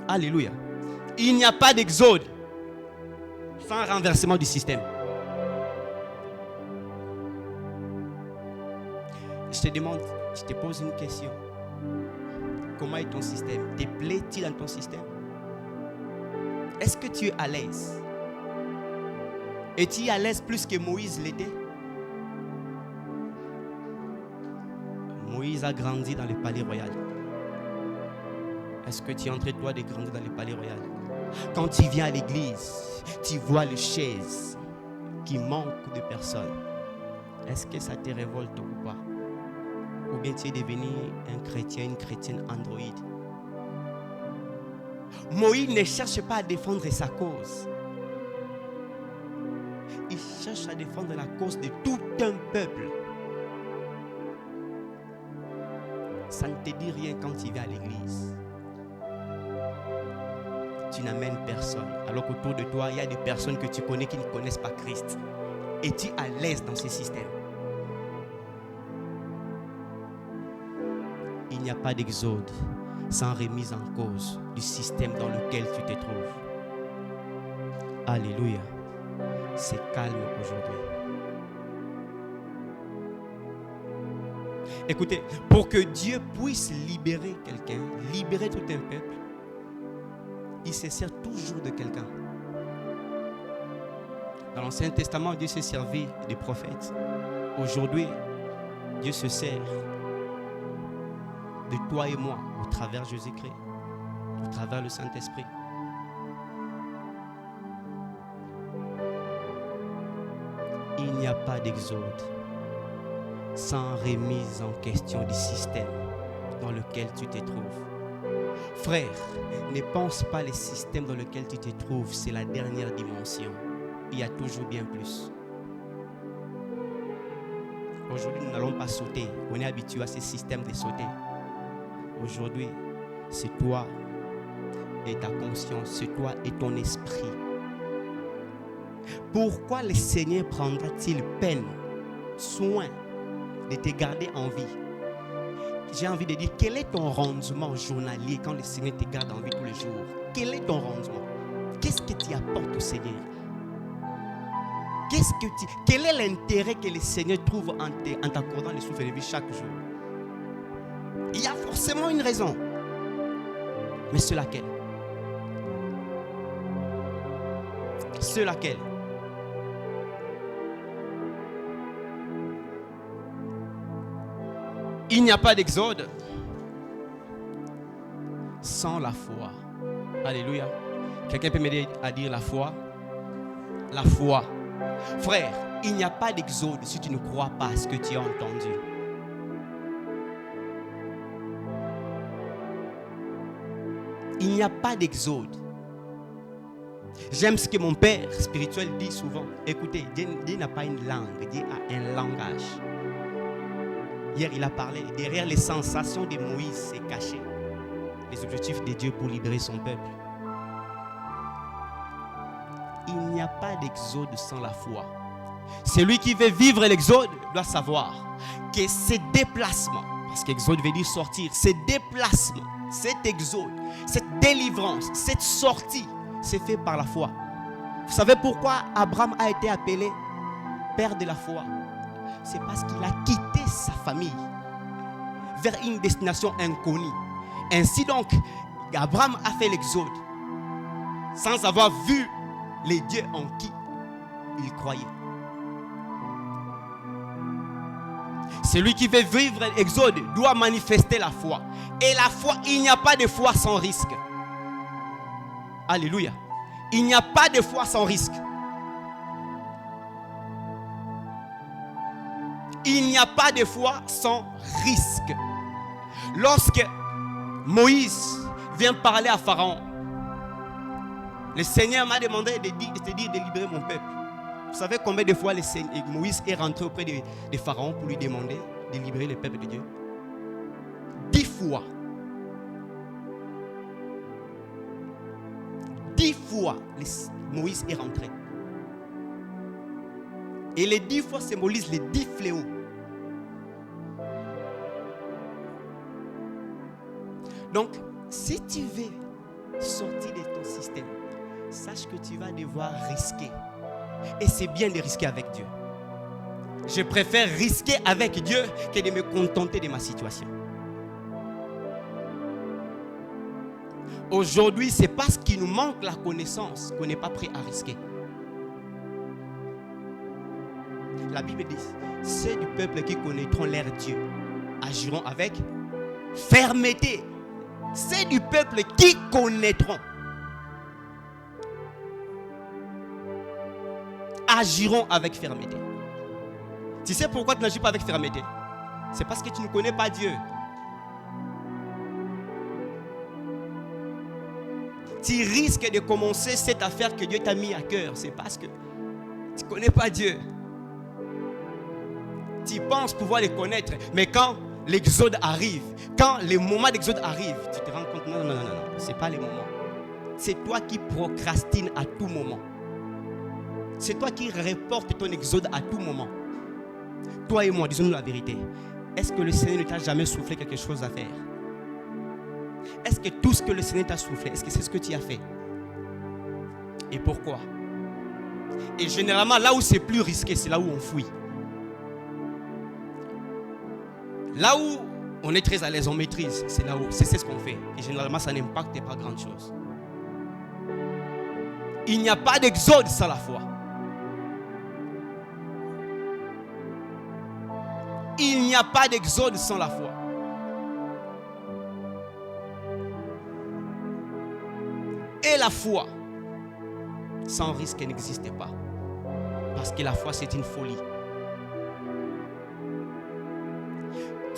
Alléluia. Il n'y a pas d'exode sans renversement du système. Je te demande, je te pose une question. Comment est ton système? Te plaît-il dans ton système? Est-ce que tu es à l'aise? Es-tu à l'aise plus que Moïse l'était? Moïse a grandi dans le palais royal. Est-ce que tu es en train de toi de grandir dans le palais royal? Quand tu viens à l'église, tu vois les chaises qui manquent de personnes. Est-ce que ça te révolte ou pas? Ou bien tu es devenu un chrétien, une chrétienne androïde? Moïse ne cherche pas à défendre sa cause. Il cherche à défendre la cause de tout un peuple. Ça ne te dit rien quand tu vas à l'église. Tu n'amènes personne. Alors qu'autour de toi, il y a des personnes que tu connais qui ne connaissent pas Christ. Et tu es à l'aise dans ce système. Il n'y a pas d'exode sans remise en cause du système dans lequel tu te trouves. Alléluia. C'est calme aujourd'hui. Écoutez, pour que Dieu puisse libérer quelqu'un, libérer tout un peuple, il se sert toujours de quelqu'un. Dans l'Ancien Testament, Dieu s'est servi des prophètes. Aujourd'hui, Dieu se sert de toi et moi au travers de Jésus-Christ, au travers du Saint-Esprit. n'y a pas d'exode sans remise en question du système dans lequel tu te trouves. Frère, ne pense pas le système dans lequel tu te trouves, c'est la dernière dimension. Il y a toujours bien plus. Aujourd'hui, nous n'allons pas sauter. On est habitué à ce système de sauter. Aujourd'hui, c'est toi et ta conscience, c'est toi et ton esprit. Pourquoi le Seigneur prendra-t-il peine, soin de te garder en vie? J'ai envie de dire, quel est ton rendement journalier quand le Seigneur te garde en vie tous les jours? Quel est ton rendement? Qu'est-ce que tu apportes au Seigneur? Quel est l'intérêt que le Seigneur trouve en t'accordant le souffle de vie chaque jour? Il y a forcément une raison. Mais c'est laquelle? C'est laquelle? Il n'y a pas d'exode sans la foi. Alléluia. Quelqu'un peut m'aider à dire la foi? La foi. Frère, il n'y a pas d'exode si tu ne crois pas à ce que tu as entendu. Il n'y a pas d'exode. J'aime ce que mon père spirituel dit souvent. Écoutez, Dieu n'a pas une langue, Dieu a un langage. Hier, il a parlé, derrière les sensations de Moïse, c'est caché les objectifs de Dieu pour libérer son peuple. Il n'y a pas d'exode sans la foi. Celui qui veut vivre l'exode doit savoir que ces déplacements, parce qu'exode veut dire sortir, ces déplacements, cet exode, cette délivrance, cette sortie, c'est fait par la foi. Vous savez pourquoi Abraham a été appelé père de la foi? C'est parce qu'il a quitté sa famille vers une destination inconnue. Ainsi donc, Abraham a fait l'exode sans avoir vu les dieux en qui il croyait. Celui qui veut vivre l'exode doit manifester la foi. Et la foi, il n'y a pas de foi sans risque. Alléluia. Il n'y a pas de foi sans risque. Il n'y a pas de foi sans risque. Lorsque Moïse vient parler à Pharaon, le Seigneur m'a demandé de te dire de libérer mon peuple. Vous savez combien de fois Moïse est rentré auprès de Pharaon pour lui demander de libérer le peuple de Dieu? 10 fois. 10 fois Moïse est rentré. Et les 10 fois symbolisent les 10 fléaux. Donc, si tu veux sortir de ton système, sache que tu vas devoir risquer. Et c'est bien de risquer avec Dieu. Je préfère risquer avec Dieu que de me contenter de ma situation. Aujourd'hui, c'est parce qu'il nous manque la connaissance qu'on n'est pas prêt à risquer. La Bible dit, ceux du peuple qui connaîtront leur Dieu agiront avec fermeté. C'est du peuple qui connaîtront agiront avec fermeté. Tu sais pourquoi tu n'agis pas avec fermeté? C'est parce que tu ne connais pas Dieu. Tu risques de commencer cette affaire que Dieu t'a mis à cœur. C'est parce que tu ne connais pas Dieu. Tu penses pouvoir le connaître, mais quand l'exode arrive, quand le moment d'exode arrive, tu te rends compte, non, ce n'est pas le moment. C'est toi qui procrastines à tout moment. C'est toi qui reportes ton exode à tout moment. Toi et moi, disons-nous la vérité. Est-ce que le Seigneur ne t'a jamais soufflé quelque chose à faire? Est-ce que tout ce que le Seigneur t'a soufflé, est-ce que c'est ce que tu as fait? Et pourquoi? Et généralement, là où c'est plus risqué, c'est là où on fuit. Là où on est très à l'aise, on maîtrise, c'est là où c'est ce qu'on fait. Et généralement, ça n'impacte pas grand chose. Il n'y a pas d'exode sans la foi. Il n'y a pas d'exode sans la foi. Et la foi, sans risque, n'existe pas. Parce que la foi, c'est une folie.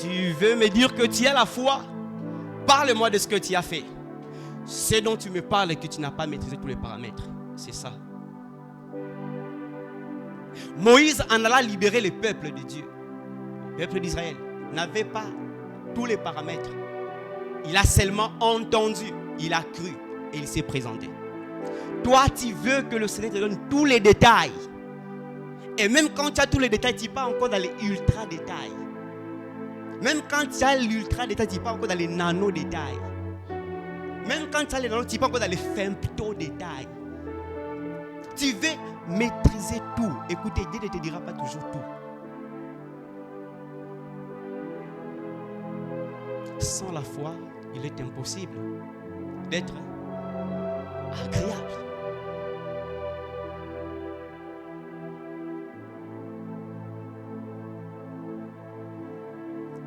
Tu veux me dire que tu as la foi? Parle-moi de ce que tu as fait. Ce dont tu me parles et que tu n'as pas maîtrisé tous les paramètres. C'est ça. Moïse en alla libérer le peuple de Dieu. Le peuple d'Israël n'avait pas tous les paramètres. Il a seulement entendu, il a cru et il s'est présenté. Toi, tu veux que le Seigneur te donne tous les détails. Et même quand tu as tous les détails, tu n'es pas encore dans les ultra détails. Même quand tu as l'ultra détail, tu n'es pas encore dans les nano détails. Même quand tu as les nano, tu n'es pas encore dans les femto détails. Tu veux maîtriser tout. Écoutez, Dieu ne te dira pas toujours tout. Sans la foi, il est impossible d'être agréable.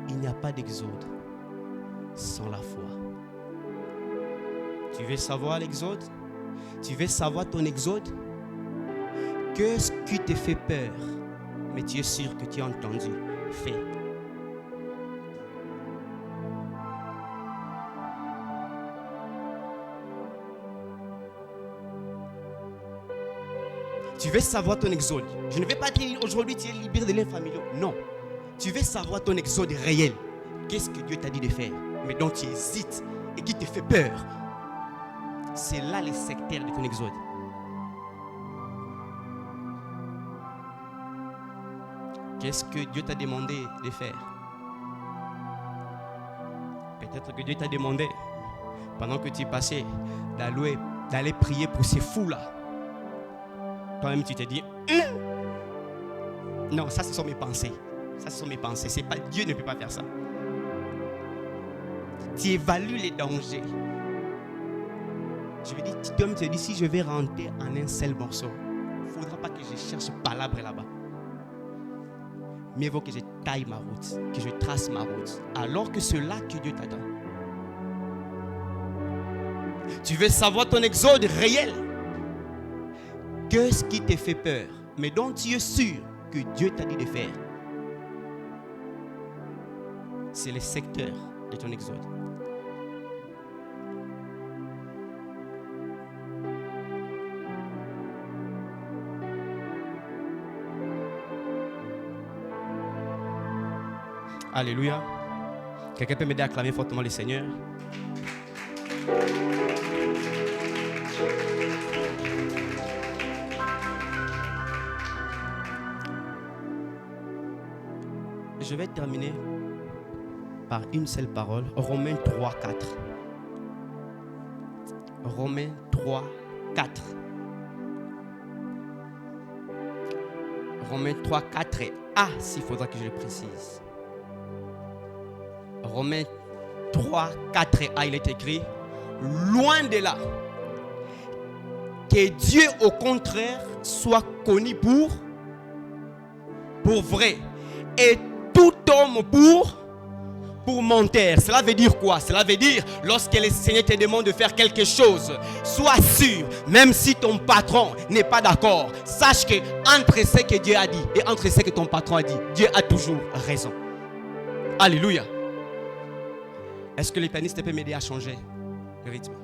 Il n'y a pas d'exode sans la foi. Tu veux savoir l'exode? Tu veux savoir ton exode? Qu'est-ce qui te fait peur? Mais tu es sûr que tu as entendu. Fais. Tu veux savoir ton exode. Je ne vais pas dire aujourd'hui tu es libéré de liens familiaux. Non. Tu veux savoir ton exode réel. Qu'est-ce que Dieu t'a dit de faire, mais dont tu hésites et qui te fait peur. C'est là les sectaires de ton exode. Qu'est-ce que Dieu t'a demandé de faire? Peut-être que Dieu t'a demandé, pendant que tu es passé, d'aller prier pour ces fous-là. Toi-même, tu te dis, non, ça, ce sont mes pensées. Ça, ce sont mes pensées. C'est pas, Dieu ne peut pas faire ça. Tu évalues les dangers. Je veux dire, tu te dis, si je vais rentrer en un seul morceau, il ne faudra pas que je cherche palabre là-bas. Mieux vaut que je taille ma route, que je trace ma route, alors que c'est là que Dieu t'attend. Tu veux savoir ton exode réel? Qu'est-ce qui te fait peur, mais dont tu es sûr que Dieu t'a dit de faire? C'est le secteur de ton exode. Alléluia. Quelqu'un peut m'aider à acclamer fortement le Seigneur? Je vais terminer par une seule parole. Romains 3, 4. Romains 3, 4. Romains 3, 4 et A, s'il faudra que je le précise. Romains 3, 4 et A, il est écrit: loin de là, que Dieu au contraire soit connu pour vrai, et tout homme pour menteur. Cela veut dire quoi? Cela veut dire, lorsque le Seigneur te demande de faire quelque chose, sois sûr, même si ton patron n'est pas d'accord, sache que entre ce que Dieu a dit et entre ce que ton patron a dit, Dieu a toujours raison. Alléluia. Est-ce que le pianiste peut m'aider à changer le rythme?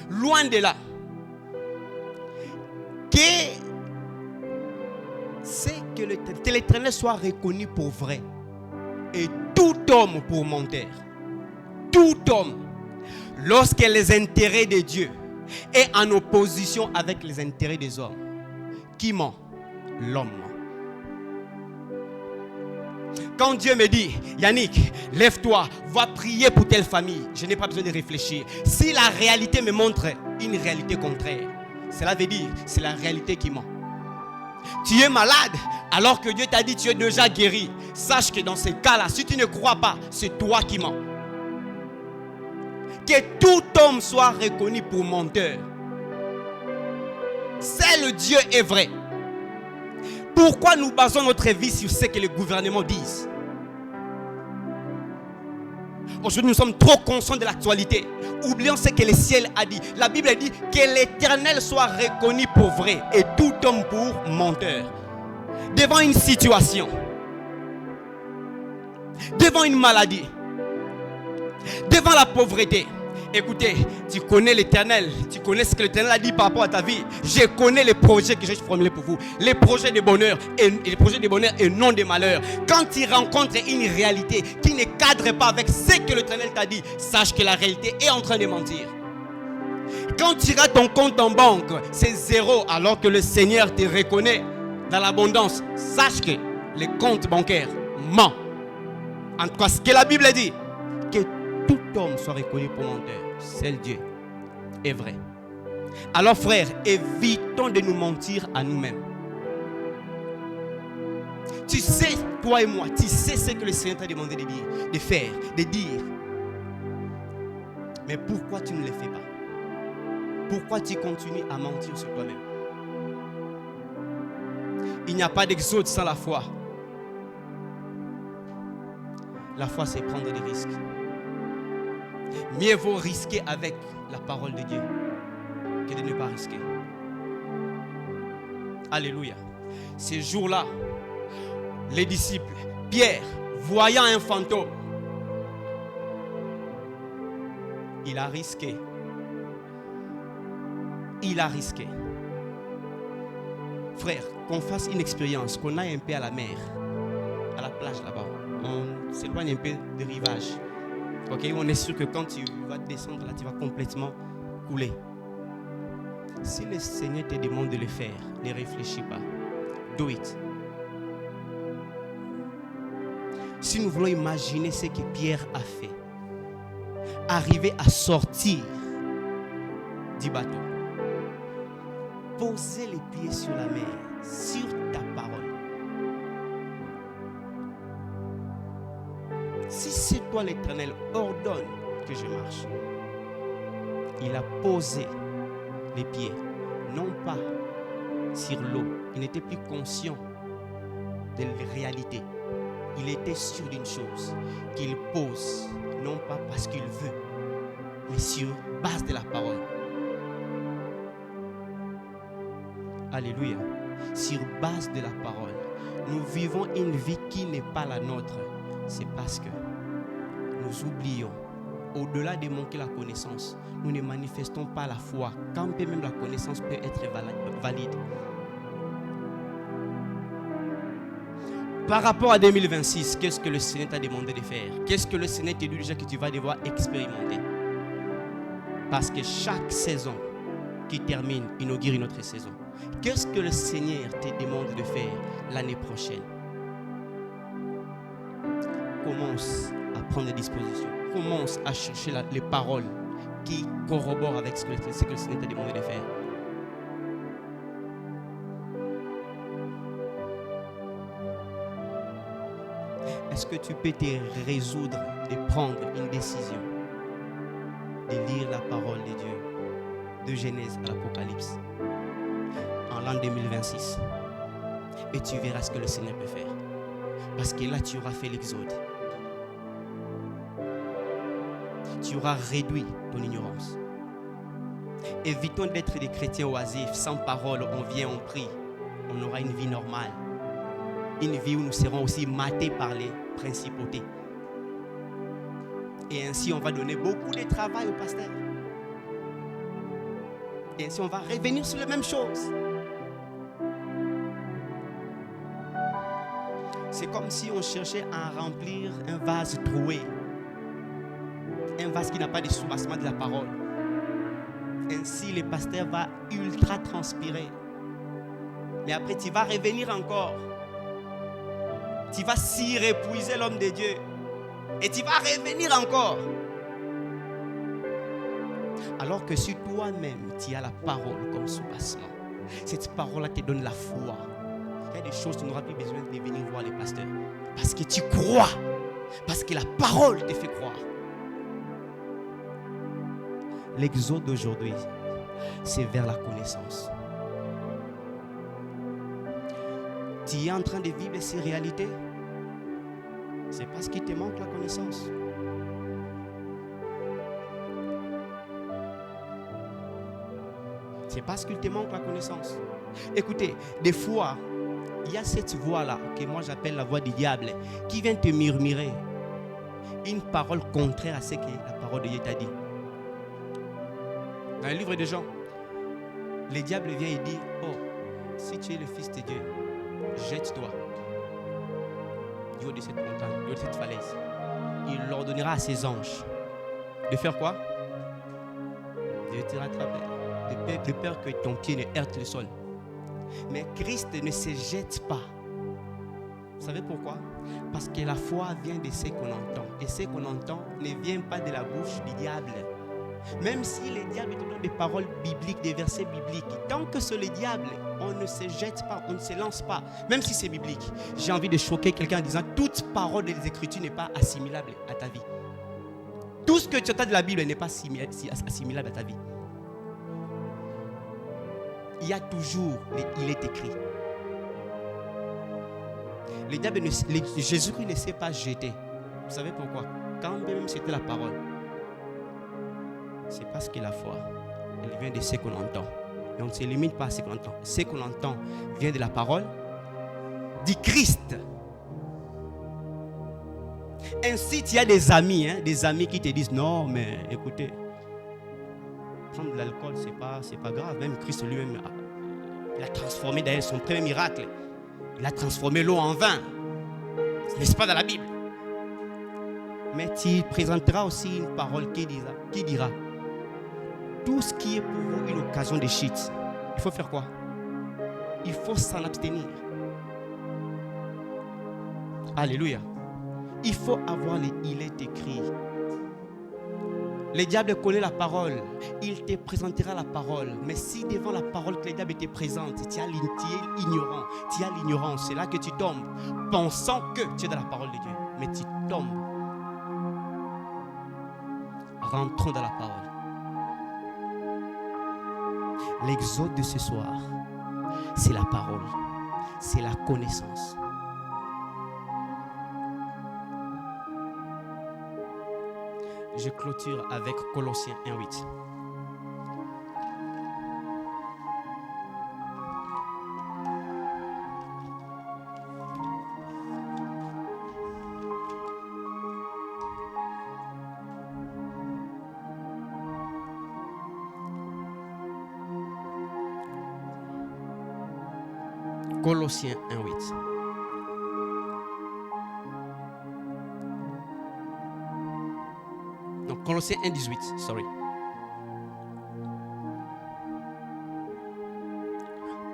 Loin de là, que l'Éternel soit reconnu pour vrai et tout homme pour menteur. Tout homme, lorsque les intérêts de Dieu est en opposition avec les intérêts des hommes, qui ment? L'homme. Quand Dieu me dit, Yannick, lève-toi, va prier pour telle famille, je n'ai pas besoin de réfléchir. Si la réalité me montre une réalité contraire, cela veut dire c'est la réalité qui ment. Tu es malade alors que Dieu t'a dit tu es déjà guéri. Sache que dans ce cas-là, si tu ne crois pas, c'est toi qui mens. Que tout homme soit reconnu pour menteur. Seul Dieu est vrai. Pourquoi nous basons notre vie sur ce que les gouvernements disent? Aujourd'hui, nous sommes trop conscients de l'actualité. Oublions ce que le ciel a dit. La Bible a dit que l'Éternel soit reconnu pour vrai et tout homme pour menteur. Devant une situation, devant une maladie, devant la pauvreté. Écoutez, tu connais l'Éternel, tu connais ce que l'Éternel a dit par rapport à ta vie. Je connais les projets que j'ai formulés pour vous, les projets de bonheur et non de malheur. Quand tu rencontres une réalité qui ne cadre pas avec ce que l'Éternel t'a dit, sache que la réalité est en train de mentir. Quand tu as ton compte en banque, c'est zéro alors que le Seigneur te reconnaît dans l'abondance. Sache que les comptes bancaires mentent. En tout cas, ce que la Bible dit, que tout homme soit reconnu pour menteur. Seul Dieu est vrai. Alors frères, évitons de nous mentir à nous-mêmes. Tu sais, toi et moi, tu sais ce que le Seigneur t'a demandé de dire, de faire, de dire. Mais pourquoi tu ne le fais pas? Pourquoi tu continues à mentir sur toi-même? Il n'y a pas d'exode sans la foi. La foi, c'est prendre des risques. Mieux vaut risquer avec la parole de Dieu que de ne pas risquer. Alléluia. Ces jours-là, les disciples, Pierre, voyant un fantôme, il a risqué. Il a risqué. Frère, qu'on fasse une expérience, qu'on aille un peu à la mer, à la plage là-bas. On s'éloigne un peu du rivage. Ok, on est sûr que quand tu vas descendre là, tu vas complètement couler. Si le Seigneur te demande de le faire, ne réfléchis pas. Do it. Si nous voulons imaginer ce que Pierre a fait, arriver à sortir du bateau, poser les pieds sur la mer, sur ta parole. Si c'est toi l'Éternel, ordonne que je marche. Il a posé les pieds, non pas sur l'eau. Il n'était plus conscient de la réalité. Il était sûr d'une chose, qu'il pose, non pas parce qu'il veut, mais sur base de la parole. Alléluia. Sur base de la parole. Nous vivons une vie qui n'est pas la nôtre. C'est parce que nous oublions, au-delà de manquer la connaissance, nous ne manifestons pas la foi, quand même la connaissance peut être valide. Par rapport à 2026, qu'est-ce que le Seigneur t'a demandé de faire? Qu'est-ce que le Seigneur t'a dit déjà que tu vas devoir expérimenter? Parce que chaque saison qui termine inaugure une autre saison. Qu'est-ce que le Seigneur te demande de faire l'année prochaine? Commence à prendre des dispositions. Commence à chercher les paroles qui corroborent avec ce que le Seigneur t'a demandé de faire. Est-ce que tu peux te résoudre de prendre une décision, de lire la parole de Dieu, de Genèse à l'Apocalypse, en l'an 2026, et tu verras ce que le Seigneur peut faire. Parce que là, tu auras fait l'exode. Tu auras réduit ton ignorance. Évitons d'être des chrétiens oisifs, sans parole, on vient, on prie. On aura une vie normale. Une vie où nous serons aussi matés par les principautés. Et ainsi, on va donner beaucoup de travail au pasteur. Et ainsi, on va revenir sur les mêmes choses. C'est comme si on cherchait à remplir un vase troué. Un vase qui n'a pas de soubassement de la parole. Ainsi, le pasteur va ultra transpirer. Mais après, tu vas revenir encore. Tu vas épuiser l'homme de Dieu. Et tu vas revenir encore. Alors que si toi-même, tu as la parole comme soubassement, cette parole-là te donne la foi. Il y a des choses que tu n'auras plus besoin de venir voir les pasteurs. Parce que tu crois. Parce que la parole te fait croire. L'exode d'aujourd'hui, c'est vers la connaissance. Tu es en train de vivre ces réalités. C'est parce qu'il te manque la connaissance. C'est parce qu'il te manque la connaissance. Écoutez, des fois, il y a cette voix-là, que moi j'appelle la voix du diable, qui vient te murmurer une parole contraire à ce que la parole de Dieu t'a dit. Dans le livre de Jean, le diable vient et dit, oh, si tu es le fils de Dieu, jette-toi du haut de cette montagne, du haut de cette falaise. Il ordonnera à ses anges de faire quoi? De te rattraper, de peur que ton pied ne heurte le sol. Mais Christ ne se jette pas. Vous savez pourquoi? Parce que la foi vient de ce qu'on entend. Et ce qu'on entend ne vient pas de la bouche du diable. Même si le diable te donne des paroles bibliques, des versets bibliques, tant que c'est le diable, on ne se jette pas, on ne se lance pas, même si c'est biblique. J'ai envie de choquer quelqu'un en disant toute parole des Écritures n'est pas assimilable à ta vie. Tout ce que tu entends de la Bible n'est pas assimilable à ta vie. Il y a toujours, il est écrit. Le diable, Jésus-Christ ne s'est pas jeté. Vous savez pourquoi? Quand même c'était la parole. C'est parce que la foi, elle vient de ce qu'on entend. Et on ne se limite pas à ce qu'on entend. Ce qu'on entend vient de la parole du Christ. Ainsi, il y a des amis qui te disent non, mais écoutez, prendre de l'alcool, c'est pas grave. Même Christ lui-même, il a transformé d'ailleurs son premier miracle. Il a transformé l'eau en vin. N'est-ce pas dans la Bible? Mais il présentera aussi une parole qui dira tout ce qui est pour vous une occasion de chute, il faut faire quoi? Il faut s'en abstenir. Alléluia. Il faut avoir il est écrit. Le diable connaît la parole. Il te présentera la parole. Mais si devant la parole que le diable te présente, tu es ignorant, tu as l'ignorance, c'est là que tu tombes, pensant que tu es dans la parole de Dieu. Mais tu tombes. Rentrons dans la parole. L'exode de ce soir, c'est la parole, c'est la connaissance. Je clôture avec Colossiens 1:8. Colossiens 1:8. Donc Colossiens 1:18, sorry.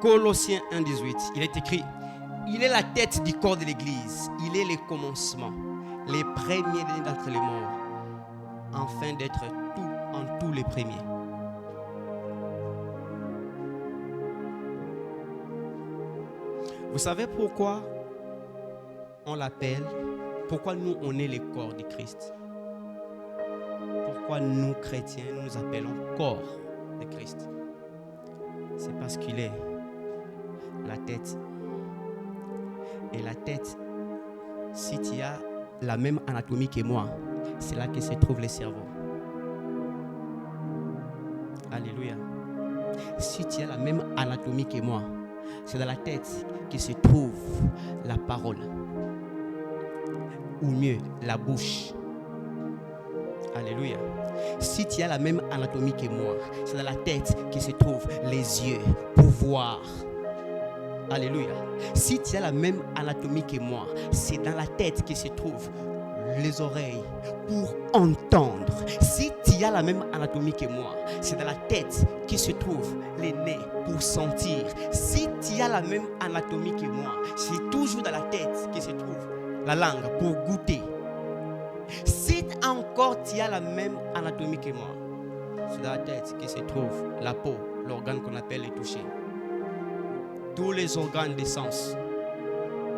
Colossiens 1:18, il est écrit, il est la tête du corps de l'Église, il est le commencement, les premiers d'entre les morts, afin d'être tout en tous les premiers. Vous savez pourquoi on l'appelle, pourquoi nous on est le corps de Christ? Pourquoi nous chrétiens nous appelons corps de Christ? C'est parce qu'il est la tête. Et la tête, si tu as la même anatomie que moi, c'est là que se trouve le cerveau. Alléluia. Si tu as la même anatomie que moi, c'est dans la tête que se trouve la parole. Ou mieux, la bouche. Alléluia. Si tu as la même anatomie que moi, c'est dans la tête que se trouvent les yeux pour voir. Alléluia. Si tu as la même anatomie que moi, c'est dans la tête que se trouvent les oreilles pour entendre. Si tu as la même anatomie que moi, c'est dans la tête que se trouve les nez pour sentir. Si tu as la même anatomie que moi, c'est toujours dans la tête que se trouve la langue pour goûter. Si encore tu as la même anatomie que moi, c'est dans la tête que se trouve la peau, l'organe qu'on appelle le toucher. Tous les organes des sens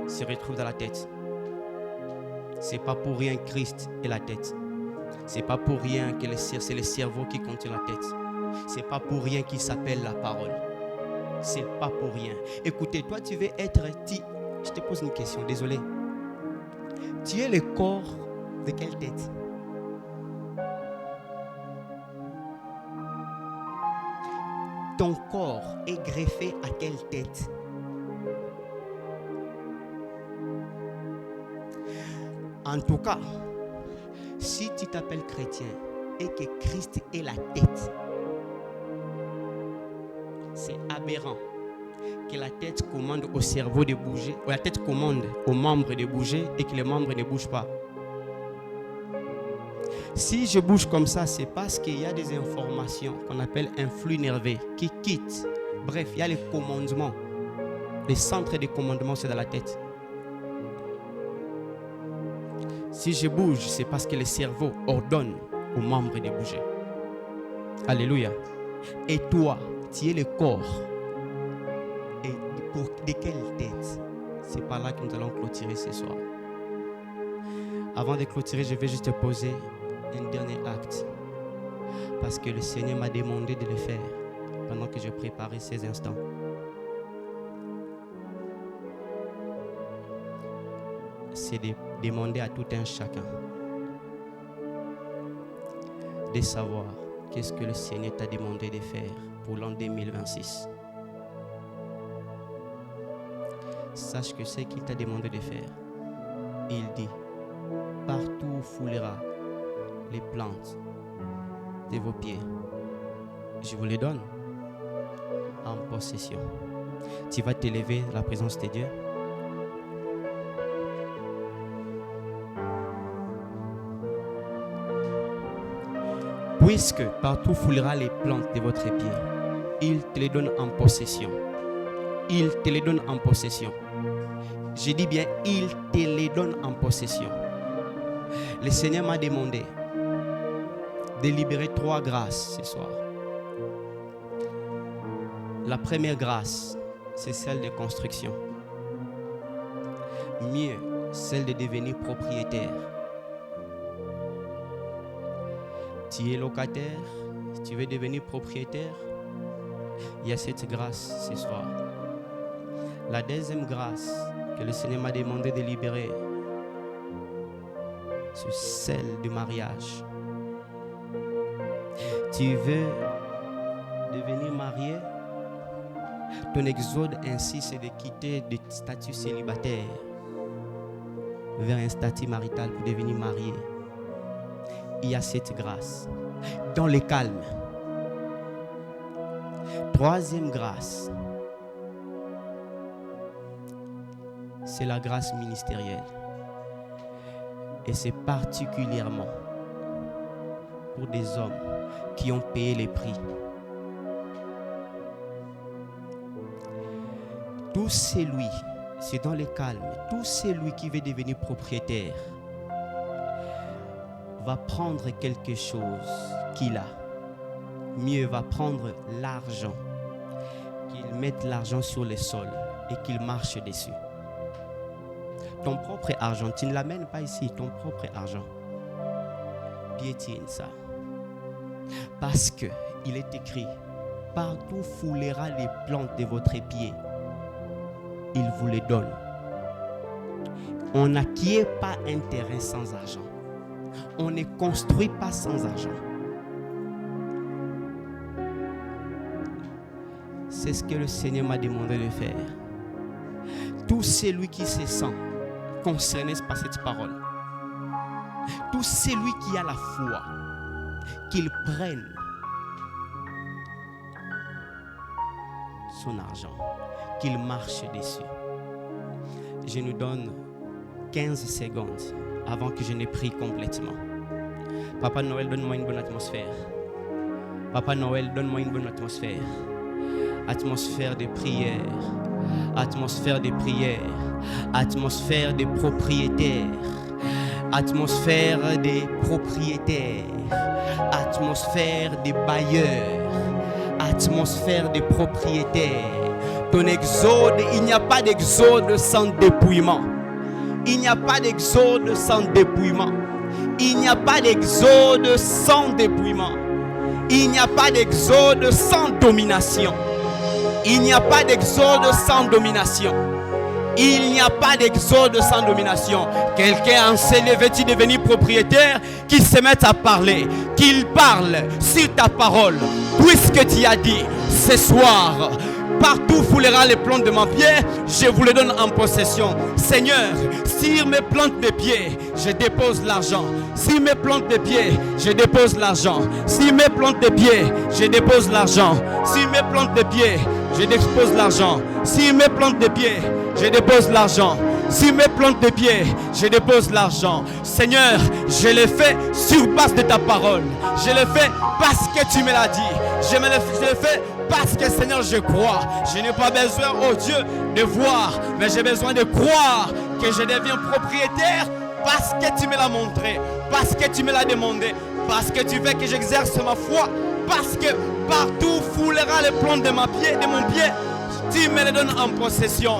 se retrouvent dans la tête. C'est pas pour rien que Christ est la tête. C'est pas pour rien que c'est le cerveau qui contient la tête. C'est pas pour rien qu'il s'appelle la parole. C'est pas pour rien. Écoutez, toi tu veux être... Je te pose une question, désolé. Tu es le corps de quelle tête? ton corps est greffé à quelle tête? En tout cas, si tu t'appelles chrétien et que Christ est la tête, c'est aberrant que la tête commande au cerveau de bouger, ou la tête commande aux membres de bouger et que les membres ne bougent pas. Si je bouge comme ça, c'est parce qu'il y a des informations qu'on appelle un flux nerveux qui quittent. Bref, il y a les commandements. Les centres de commandement, c'est dans la tête. Si je bouge, c'est parce que le cerveau ordonne aux membres de bouger. Alléluia. Et toi, tu es le corps. Et de quelle tête? C'est par là que nous allons clôturer ce soir. Avant de clôturer, je vais juste te poser un dernier acte. Parce que le Seigneur m'a demandé de le faire pendant que je préparais ces instants. C'est de demander à tout un chacun de savoir qu'est-ce que le Seigneur t'a demandé de faire pour l'an 2026. Sache que ce qu'il t'a demandé de faire, il dit, partout où foulera les plantes de vos pieds, je vous les donne en possession. Tu vas t'élever dans la présence de Dieu. Puisque partout foulera les plantes de votre pied, il te les donne en possession. Il te les donne en possession. Je dis bien, il te les donne en possession. Le Seigneur m'a demandé de libérer 3 grâces ce soir. La première grâce, c'est celle de construction. Mieux, celle de devenir propriétaire. Tu es locataire, tu veux devenir propriétaire, il y a cette grâce ce soir. La deuxième grâce que le Seigneur m'a demandé de libérer, c'est celle du mariage. Tu veux devenir marié, ton exode ainsi c'est de quitter le statut célibataire vers un statut marital pour devenir marié. Il y a cette grâce dans le calme. Troisième grâce, c'est la grâce ministérielle. Et c'est particulièrement pour des hommes qui ont payé les prix. Tout celui, c'est dans le calme, tout celui qui veut devenir propriétaire va prendre quelque chose qu'il a. Mieux, va prendre l'argent, qu'il mette l'argent sur le sol et qu'il marche dessus. Ton propre argent, tu ne l'amènes pas ici, ton propre argent. Piétine ça. Parce que il est écrit, partout foulera les plantes de votre pied, il vous les donne. On n'acquiert pas un terrain sans argent. On ne construit pas sans argent. C'est ce que le Seigneur m'a demandé de faire. Tout celui qui se sent concerné par cette parole, tout celui qui a la foi, qu'il prenne son argent, qu'il marche dessus. Je nous donne 15 secondes avant que je n'ai pris complètement. Papa Noël, donne-moi une bonne atmosphère. Papa Noël, donne-moi une bonne atmosphère. Atmosphère de prière. Atmosphère de prière. Atmosphère de propriétaire. Atmosphère des propriétaires. Atmosphère des bailleurs. Atmosphère des propriétaires. Ton exode, il n'y a pas d'exode sans dépouillement. Il n'y a pas d'exode sans dépouillement. Il n'y a pas d'exode sans dépouillement. Il n'y a pas d'exode sans domination. Il n'y a pas d'exode sans domination. Il n'y a pas d'exode sans domination. Quelqu'un s'est levé-il devenir propriétaire, qu'il se mette à parler, qu'il parle sur ta parole, puisque tu as dit, ce soir, partout foulera les plantes de mon pied, je vous les donne en possession. Seigneur, sur mes plantes de pied, je dépose l'argent. Sur mes plantes de pied, je dépose l'argent. Sur mes plantes de pied, je dépose l'argent. Sur mes plantes de pied, je dépose l'argent. Sur mes plantes de pied, je dépose l'argent. Sur mes plantes de pied, je dépose l'argent. Seigneur, je le fais sur base de ta parole. Je le fais parce que tu me l'as dit. Je le fais parce que Seigneur, je crois. Je n'ai pas besoin, oh Dieu, de voir, mais j'ai besoin de croire que je deviens propriétaire parce que tu me l'as montré, parce que tu me l'as demandé, parce que tu veux que j'exerce ma foi, parce que partout foulera les plantes de mon pied, tu me les donnes en possession.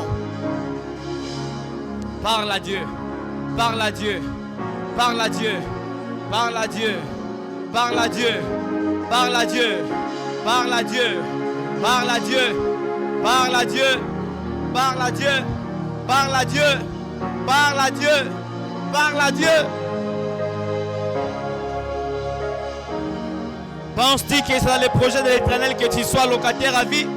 Parle à Dieu, parle à Dieu, parle à Dieu, parle à Dieu, parle à Dieu, parle à Dieu, parle à Dieu, parle à Dieu, parle à Dieu, parle à Dieu, parle à Dieu, parle à Dieu, parle à Dieu. Penses-tu que c'est dans les projets de l'Éternel que tu sois locataire à vie?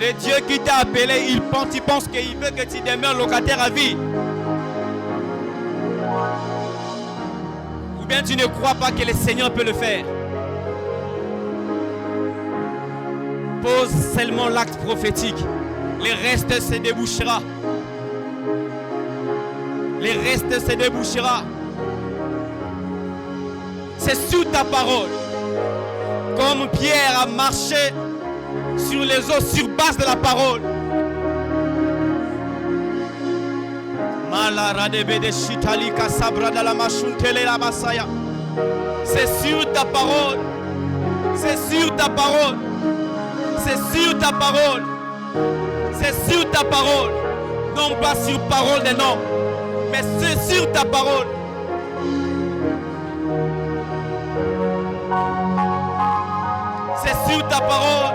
Le Dieu qui t'a appelé, il pense qu'il veut que tu demeures locataire à vie. Ou bien tu ne crois pas que le Seigneur peut le faire. Pose seulement l'acte prophétique. Le reste se débouchera. Le reste se débouchera. C'est sur ta parole. Comme Pierre a marché sur les eaux sur base de la parole. C'est sur ta parole. C'est sur ta parole. C'est sur ta parole. C'est sur ta parole. Non pas sur parole des noms, mais c'est sur ta parole. C'est sur ta parole.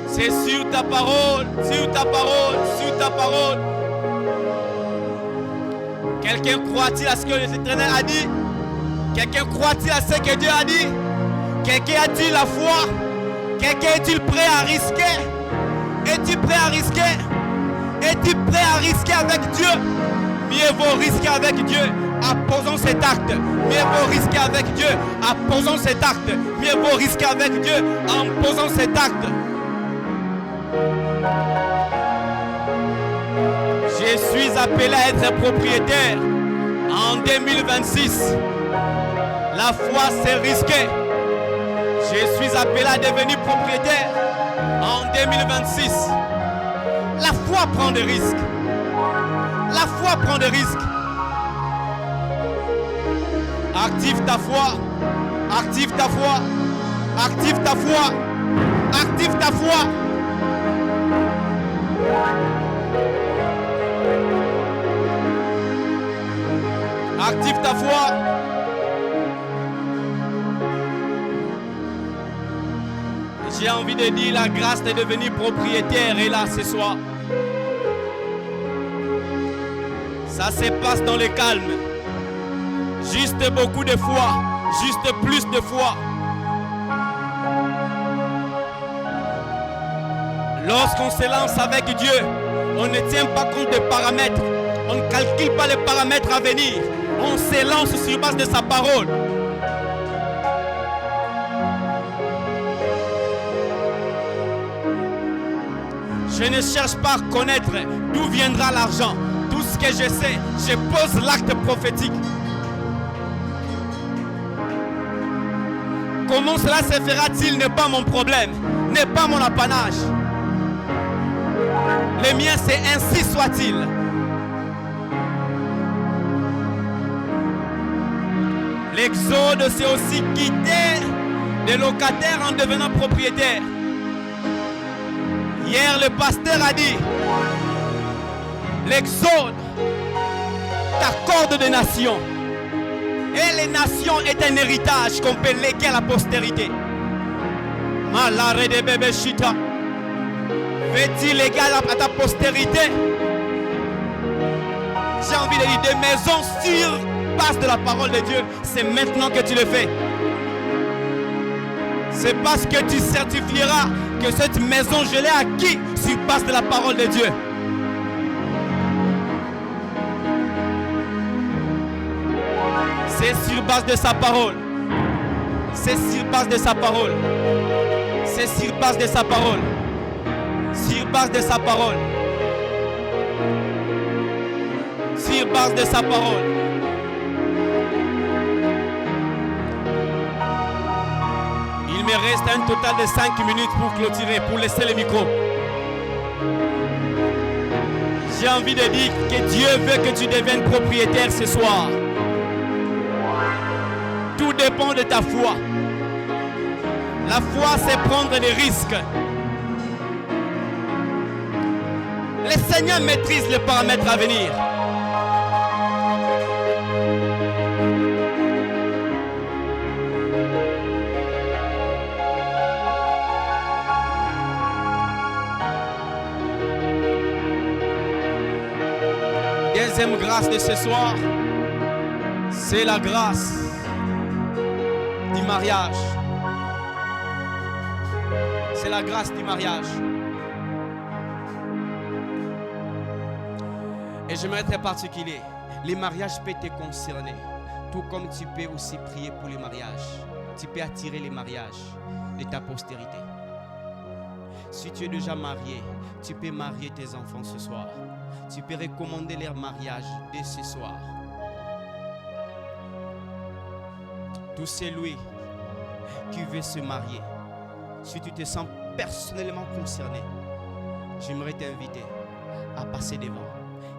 C'est sur ta parole, sur ta parole, sur ta parole. Quelqu'un croit-il à ce que l'Éternel a dit? Quelqu'un croit-il à ce que Dieu a dit? Quelqu'un a-t-il la foi? Quelqu'un est-il prêt à risquer? Es-tu prêt à risquer? Es-tu prêt à risquer avec Dieu? Mieux vaut risquer avec Dieu en posant cet acte. Mieux vaut risquer avec Dieu en posant cet acte. Mieux vaut risquer avec Dieu en posant cet acte. Je suis appelé à être propriétaire en 2026. La foi, c'est risqué. Je suis appelé à devenir propriétaire en 2026. La foi prend des risques. La foi prend des risques. Active ta foi. Active ta foi. Active ta foi. Active ta foi. Active ta foi. J'ai envie de dire la grâce de devenir propriétaire est là ce soir. Ça se passe dans le calme. Juste beaucoup de foi. Juste plus de foi. Lorsqu'on se lance avec Dieu, on ne tient pas compte des paramètres. On ne calcule pas les paramètres à venir. On se lance sur base de sa parole. Je ne cherche pas à connaître d'où viendra l'argent. Tout ce que je sais, je pose l'acte prophétique. Comment cela se fera-t-il n'est pas mon problème, n'est pas mon apanage. Le mien, c'est ainsi soit-il. L'exode, c'est aussi quitter des locataires en devenant propriétaire. Hier, le pasteur a dit, l'exode t'accorde des nations. Et les nations est un héritage qu'on peut léguer à la postérité. Malare de bébé chita. Veux-tu léguer à ta postérité? J'ai envie de dire, des maisons sur base de la parole de Dieu, c'est maintenant que tu le fais. C'est parce que tu certifieras que cette maison, je l'ai acquis sur base de la parole de Dieu. C'est sur base de sa parole. C'est sur base de sa parole. C'est sur base de sa parole. Sur base de sa parole. Sur base de sa parole. Il me reste un total de 5 minutes pour clôturer, pour laisser le micro. J'ai envie de dire que Dieu veut que tu deviennes propriétaire ce soir. Tout dépend de ta foi. La foi, c'est prendre des risques. Le Seigneur maîtrise les paramètres à venir. Deuxième grâce de ce soir, c'est la grâce du mariage. C'est la grâce du mariage. Et j'aimerais être très particulier. Les mariages peuvent te concerner. Tout comme tu peux aussi prier pour les mariages. Tu peux attirer les mariages de ta postérité. Si tu es déjà marié, tu peux marier tes enfants ce soir. Tu peux recommander leur mariage dès ce soir. Tout celui qui veut se marier, si tu te sens personnellement concerné, j'aimerais t'inviter à passer devant.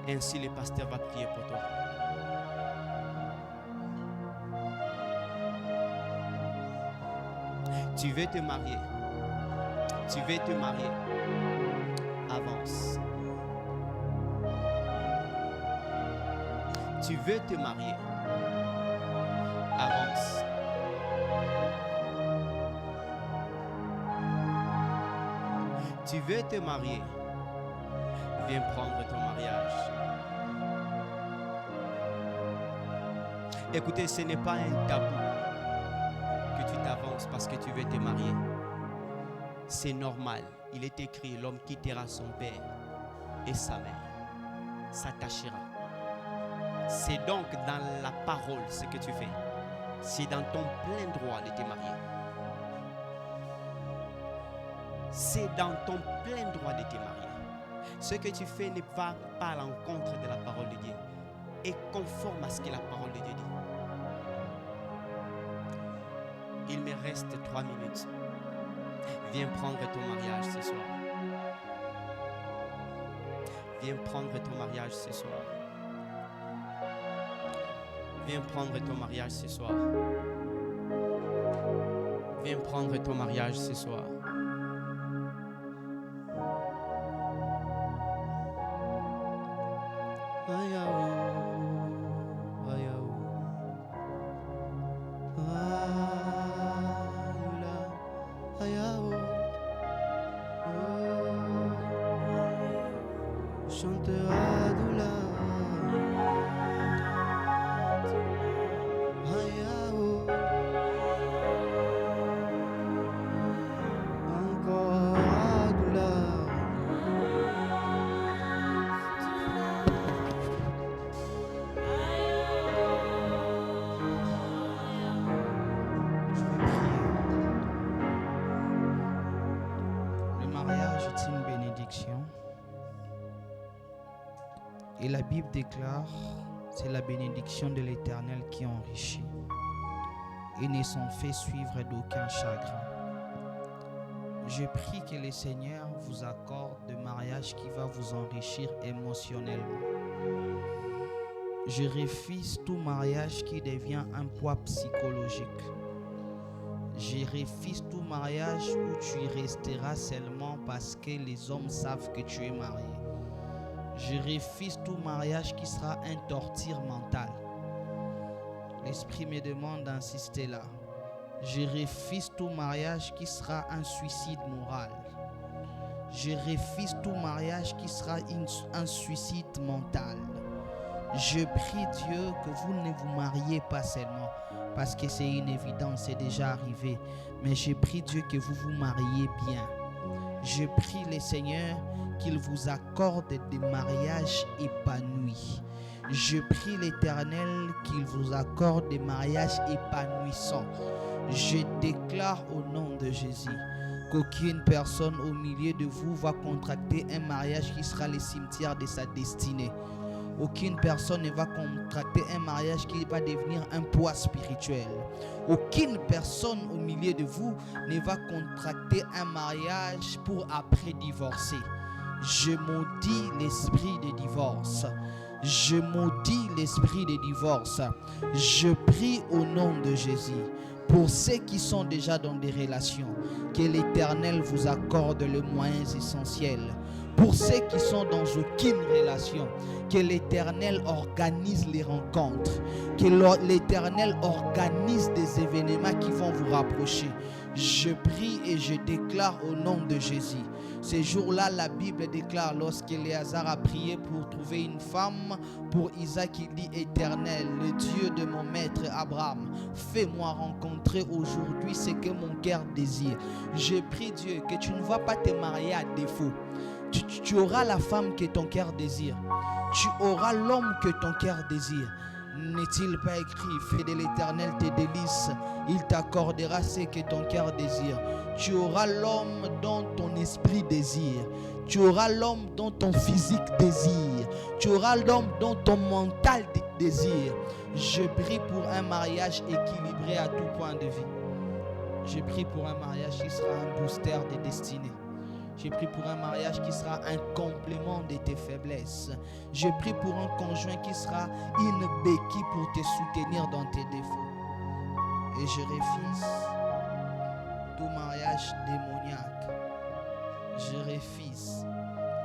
Ainsi, le pasteur va prier pour toi. Tu veux te marier. Tu veux te marier. Avance. Tu veux te marier. Avance. Tu veux te marier. Viens prendre ton mariage. Écoutez, ce n'est pas un tabou que tu t'avances parce que tu veux te marier. C'est normal. Il est écrit, l'homme quittera son père et sa mère, s'attachera. C'est donc dans la parole ce que tu fais. C'est dans ton plein droit de te marier. C'est dans ton plein droit de te marier. Ce que tu fais n'est pas à l'encontre de la parole de Dieu. Est conforme à ce que la parole de Dieu dit. Il me reste 3 minutes. Viens prendre ton mariage ce soir. Viens prendre ton mariage ce soir. Viens prendre ton mariage ce soir. Viens prendre ton mariage ce soir. Et la Bible déclare, c'est la bénédiction de l'Éternel qui enrichit et ne s'en fait suivre d'aucun chagrin. Je prie que le Seigneur vous accorde de mariage qui va vous enrichir émotionnellement. Je refuse tout mariage qui devient un poids psychologique. Je refuse tout mariage où tu resteras seulement parce que les hommes savent que tu es marié. Je refuse tout mariage qui sera un torture mental. L'Esprit me demande d'insister là. Je refuse tout mariage qui sera un suicide moral. Je refuse tout mariage qui sera un suicide mental. Je prie Dieu que vous ne vous mariez pas seulement parce que c'est une évidence, c'est déjà arrivé. Mais je prie Dieu que vous vous mariez bien. Je prie le Seigneur qu'il vous accorde des mariages épanouis. Je prie l'Éternel qu'il vous accorde des mariages épanouissants. Je déclare au nom de Jésus qu'aucune personne au milieu de vous va contracter un mariage qui sera le cimetière de sa destinée. Aucune personne ne va contracter un mariage qui va devenir un poids spirituel. Aucune personne au milieu de vous ne va contracter un mariage pour après divorcer. Je maudis l'esprit de divorce. Je maudis l'esprit de divorce. Je prie au nom de Jésus. Pour ceux qui sont déjà dans des relations, que l'Éternel vous accorde les moyens essentiels. Pour ceux qui sont dans aucune relation, que l'Éternel organise les rencontres, que l'Éternel organise des événements qui vont vous rapprocher. Je prie et je déclare au nom de Jésus. Ces jours-là, la Bible déclare, lorsque Éléazar a prié pour trouver une femme pour Isaac, il dit: Éternel, le Dieu de mon maître Abraham, fais-moi rencontrer aujourd'hui ce que mon cœur désire. Je prie Dieu que tu ne vas pas te marier à défaut. Tu auras la femme que ton cœur désire. Tu auras l'homme que ton cœur désire. N'est-il pas écrit: fais de l'Éternel tes délices, il t'accordera ce que ton cœur désire. Tu auras l'homme dont ton esprit désire. Tu auras l'homme dont ton physique désire. Tu auras l'homme dont ton mental désire. Je prie pour un mariage équilibré à tout point de vue. Je prie pour un mariage qui sera un booster de destinée. Je prie pour un mariage qui sera un complément de tes faiblesses. Je prie pour un conjoint qui sera une béquille pour te soutenir dans tes défauts. Et je refuse tout mariage démoniaque. Je refuse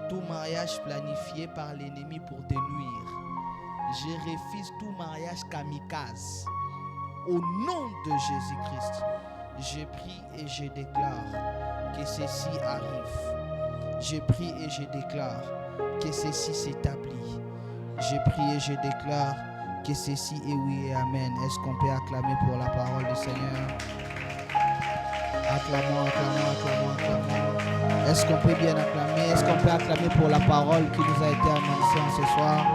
tout mariage planifié par l'ennemi pour te nuire. Je refuse tout mariage kamikaze. Au nom de Jésus-Christ, je prie et je déclare que ceci arrive. Je prie et je déclare que ceci s'établit. Je prie et je déclare que ceci est oui et amen. Est-ce qu'on peut acclamer pour la parole du Seigneur? Acclamons, acclamons, acclamons, acclamons. Est-ce qu'on peut bien acclamer? Est-ce qu'on peut acclamer pour la parole qui nous a été annoncée ce soir?